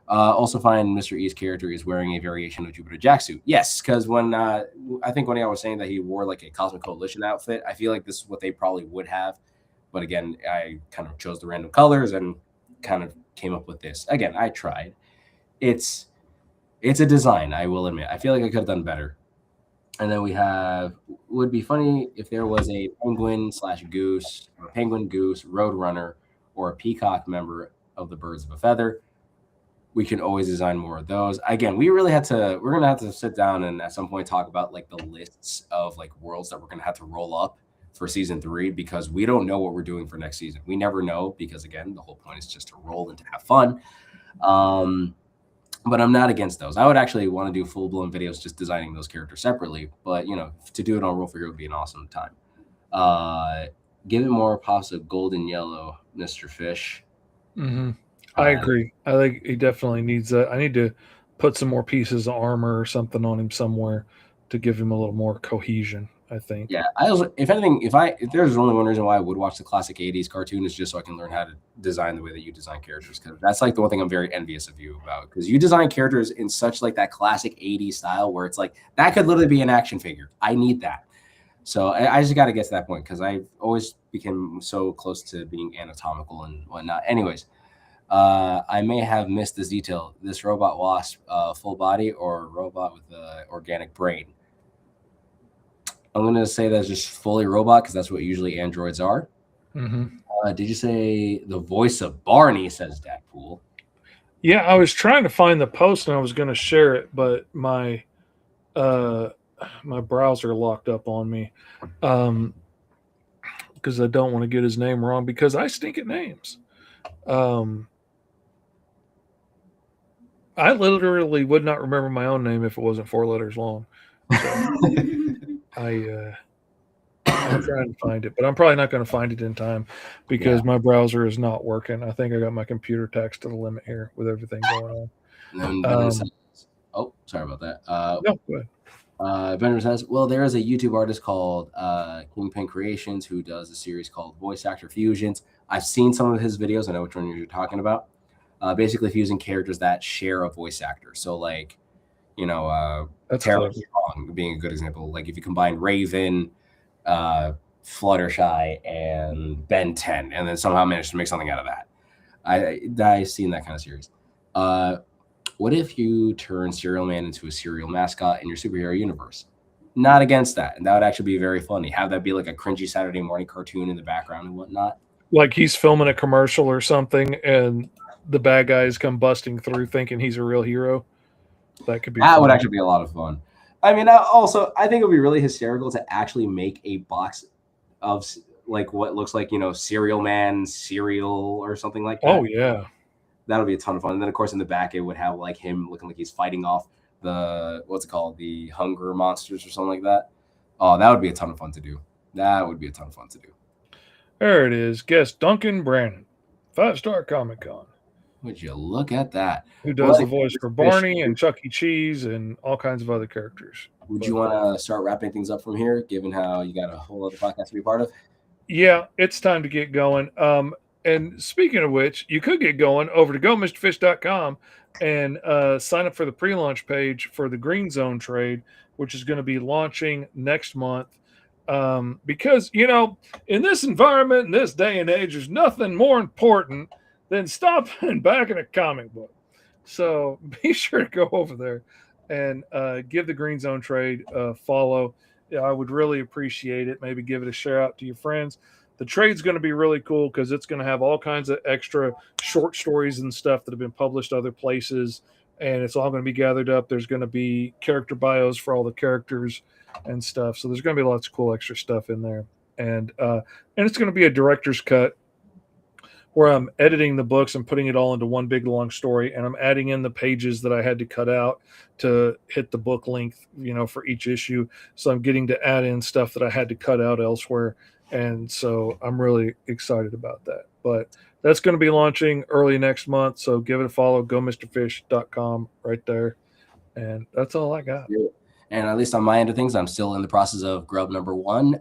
Also find Mr. E's character is wearing a variation of Jupiter Jacksuit. Yes, because when I think when I was saying that he wore a Cosmic Coalition outfit, I feel like this is what they probably would have. But again, I kind of chose the random colors and kind of came up with this. Again, I tried. It's a design, I will admit. I feel like I could have done better. And then we have, would be funny if there was a penguin/goose, or penguin, goose, roadrunner, or a peacock member of the Birds of a Feather. We can always design more of those. Again, we're going to have to sit down and at some point talk about the lists of worlds that we're going to have to roll up for season 3, because we don't know what we're doing for next season. We never know, because again, the whole point is just to roll and to have fun. But I'm not against those. I would actually want to do full-blown videos just designing those characters separately. But, to do it on Roll for Hero would be an awesome time. Give it more pops of gold and yellow, Mr. Fish. Mm-hmm. I agree. I think he definitely needs that. I need to put some more pieces of armor or something on him somewhere to give him a little more cohesion. I think. Yeah, I also, if anything, if there's only one reason why I would watch the classic '80s cartoon is just so I can learn how to design the way that you design characters, because that's like the one thing I'm very envious of you about, because you design characters in such like that classic '80s style where it's like that could literally be an action figure. I need that. So I just got to get to that point because I've always become so close to being anatomical and whatnot. Anyways, I may have missed this detail. This robot wasp, full body or robot with an organic brain? I'm going to say that's just fully robot because that's what usually androids are. Mm-hmm. Did you say the voice of Barney, says Deadpool? Yeah, I was trying to find the post and I was going to share it, but my browser locked up on me because I don't want to get his name wrong because I stink at names. I literally would not remember my own name if it wasn't 4 letters long. So I'm trying to find it, but I'm probably not going to find it in time because my browser is not working. I think I got my computer taxed to the limit here with everything going on. Oh, sorry about that. No, go ahead. Bender says, well, there is a YouTube artist called Kingpin Creations who does a series called Voice Actor Fusions. I've seen some of his videos. I know which one you're talking about. Basically fusing characters that share a voice actor. So like, that's Tara Strong being a good example. Like if you combine Raven, Fluttershy, and Ben 10, and then somehow manage to make something out of that. I've seen that kind of series. What if you turn Serial Man into a serial mascot in your superhero universe? Not against that. And that would actually be very funny. Have that be like a cringy Saturday morning cartoon in the background and whatnot. Like he's filming a commercial or something and the bad guys come busting through thinking he's a real hero. That could be that fun. would actually be a lot of fun. I mean, also, I think it would be really hysterical to actually make a box of like what looks like, Serial Man cereal or something like that. Oh, yeah. That would be a ton of fun. And then, of course, in the back, it would have like him looking like he's fighting off the, what's it called? The hunger monsters or something like that. Oh, that would be a ton of fun to do. There it is. Guest Duncan Brandon, 5-star Comic-Con. Would you look at that? Who does the voice for Barney and Chuck E. Cheese and all kinds of other characters. Would you want to start wrapping things up from here, given how you got a whole other podcast to be part of? Yeah, it's time to get going. And speaking of which, you could get going over to GoMrFish.com and sign up for the pre-launch page for the Green Zone trade, which is going to be launching next month. Because, in this environment, in this day and age, there's nothing more important than stopping back in a comic book. So be sure to go over there and give the Green Zone trade a follow. Yeah, I would really appreciate it. Maybe give it a share out to your friends. The trade's going to be really cool because it's going to have all kinds of extra short stories and stuff that have been published other places, and it's all going to be gathered up. There's going to be character bios for all the characters and stuff. So there's going to be lots of cool extra stuff in there. And it's going to be a director's cut where I'm editing the books and putting it all into one big long story, and I'm adding in the pages that I had to cut out to hit the book length, for each issue. So I'm getting to add in stuff that I had to cut out elsewhere. And so I'm really excited about that. But that's going to be launching early next month. So give it a follow, GoMrFish.com right there. And that's all I got. And at least on my end of things, I'm still in the process of Grub number 1.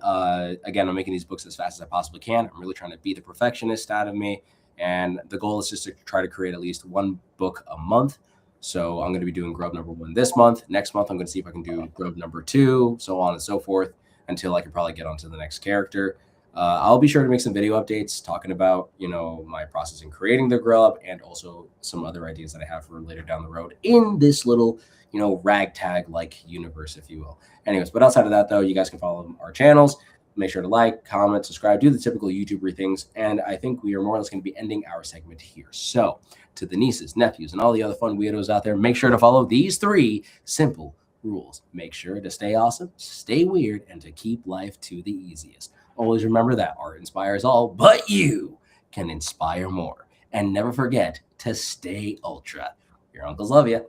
Again, I'm making these books as fast as I possibly can. I'm really trying to be the perfectionist out of me. And the goal is just to try to create at least one book a month. So I'm going to be doing Grub number 1 this month. Next month, I'm going to see if I can do Grub number 2, so on and so forth, until I can probably get onto the next character. I'll be sure to make some video updates talking about, my process in creating the Grub and also some other ideas that I have for later down the road in this little, ragtag-like universe, if you will. Anyways, but outside of that, though, you guys can follow our channels. Make sure to like, comment, subscribe, do the typical YouTuber things. And I think we are more or less going to be ending our segment here. So to the nieces, nephews, and all the other fun weirdos out there, make sure to follow these 3 simple rules. Make sure to stay awesome, stay weird, and to keep life to the easiest. Always remember that art inspires all, but you can inspire more. And never forget to stay ultra. Your uncles love you.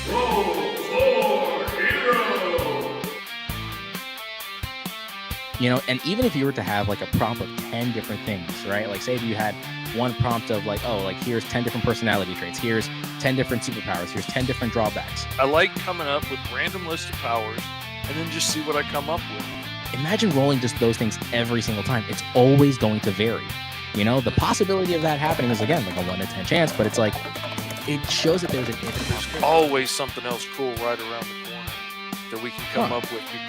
Roll for hero. And even if you were to have like a prompt of 10 different things, right? Like say if you had one prompt of like, oh, like here's 10 different personality traits, here's 10 different superpowers, here's 10 different drawbacks. I like coming up with random list of powers and then just see what I come up with. Imagine rolling just those things every single time. It's always going to vary. You know, the possibility of that happening is, again, like a 1 in 10 chance, but it's like, it shows that there's an infinite There's possibility. always something else cool right around the corner that we can come Huh. up with. You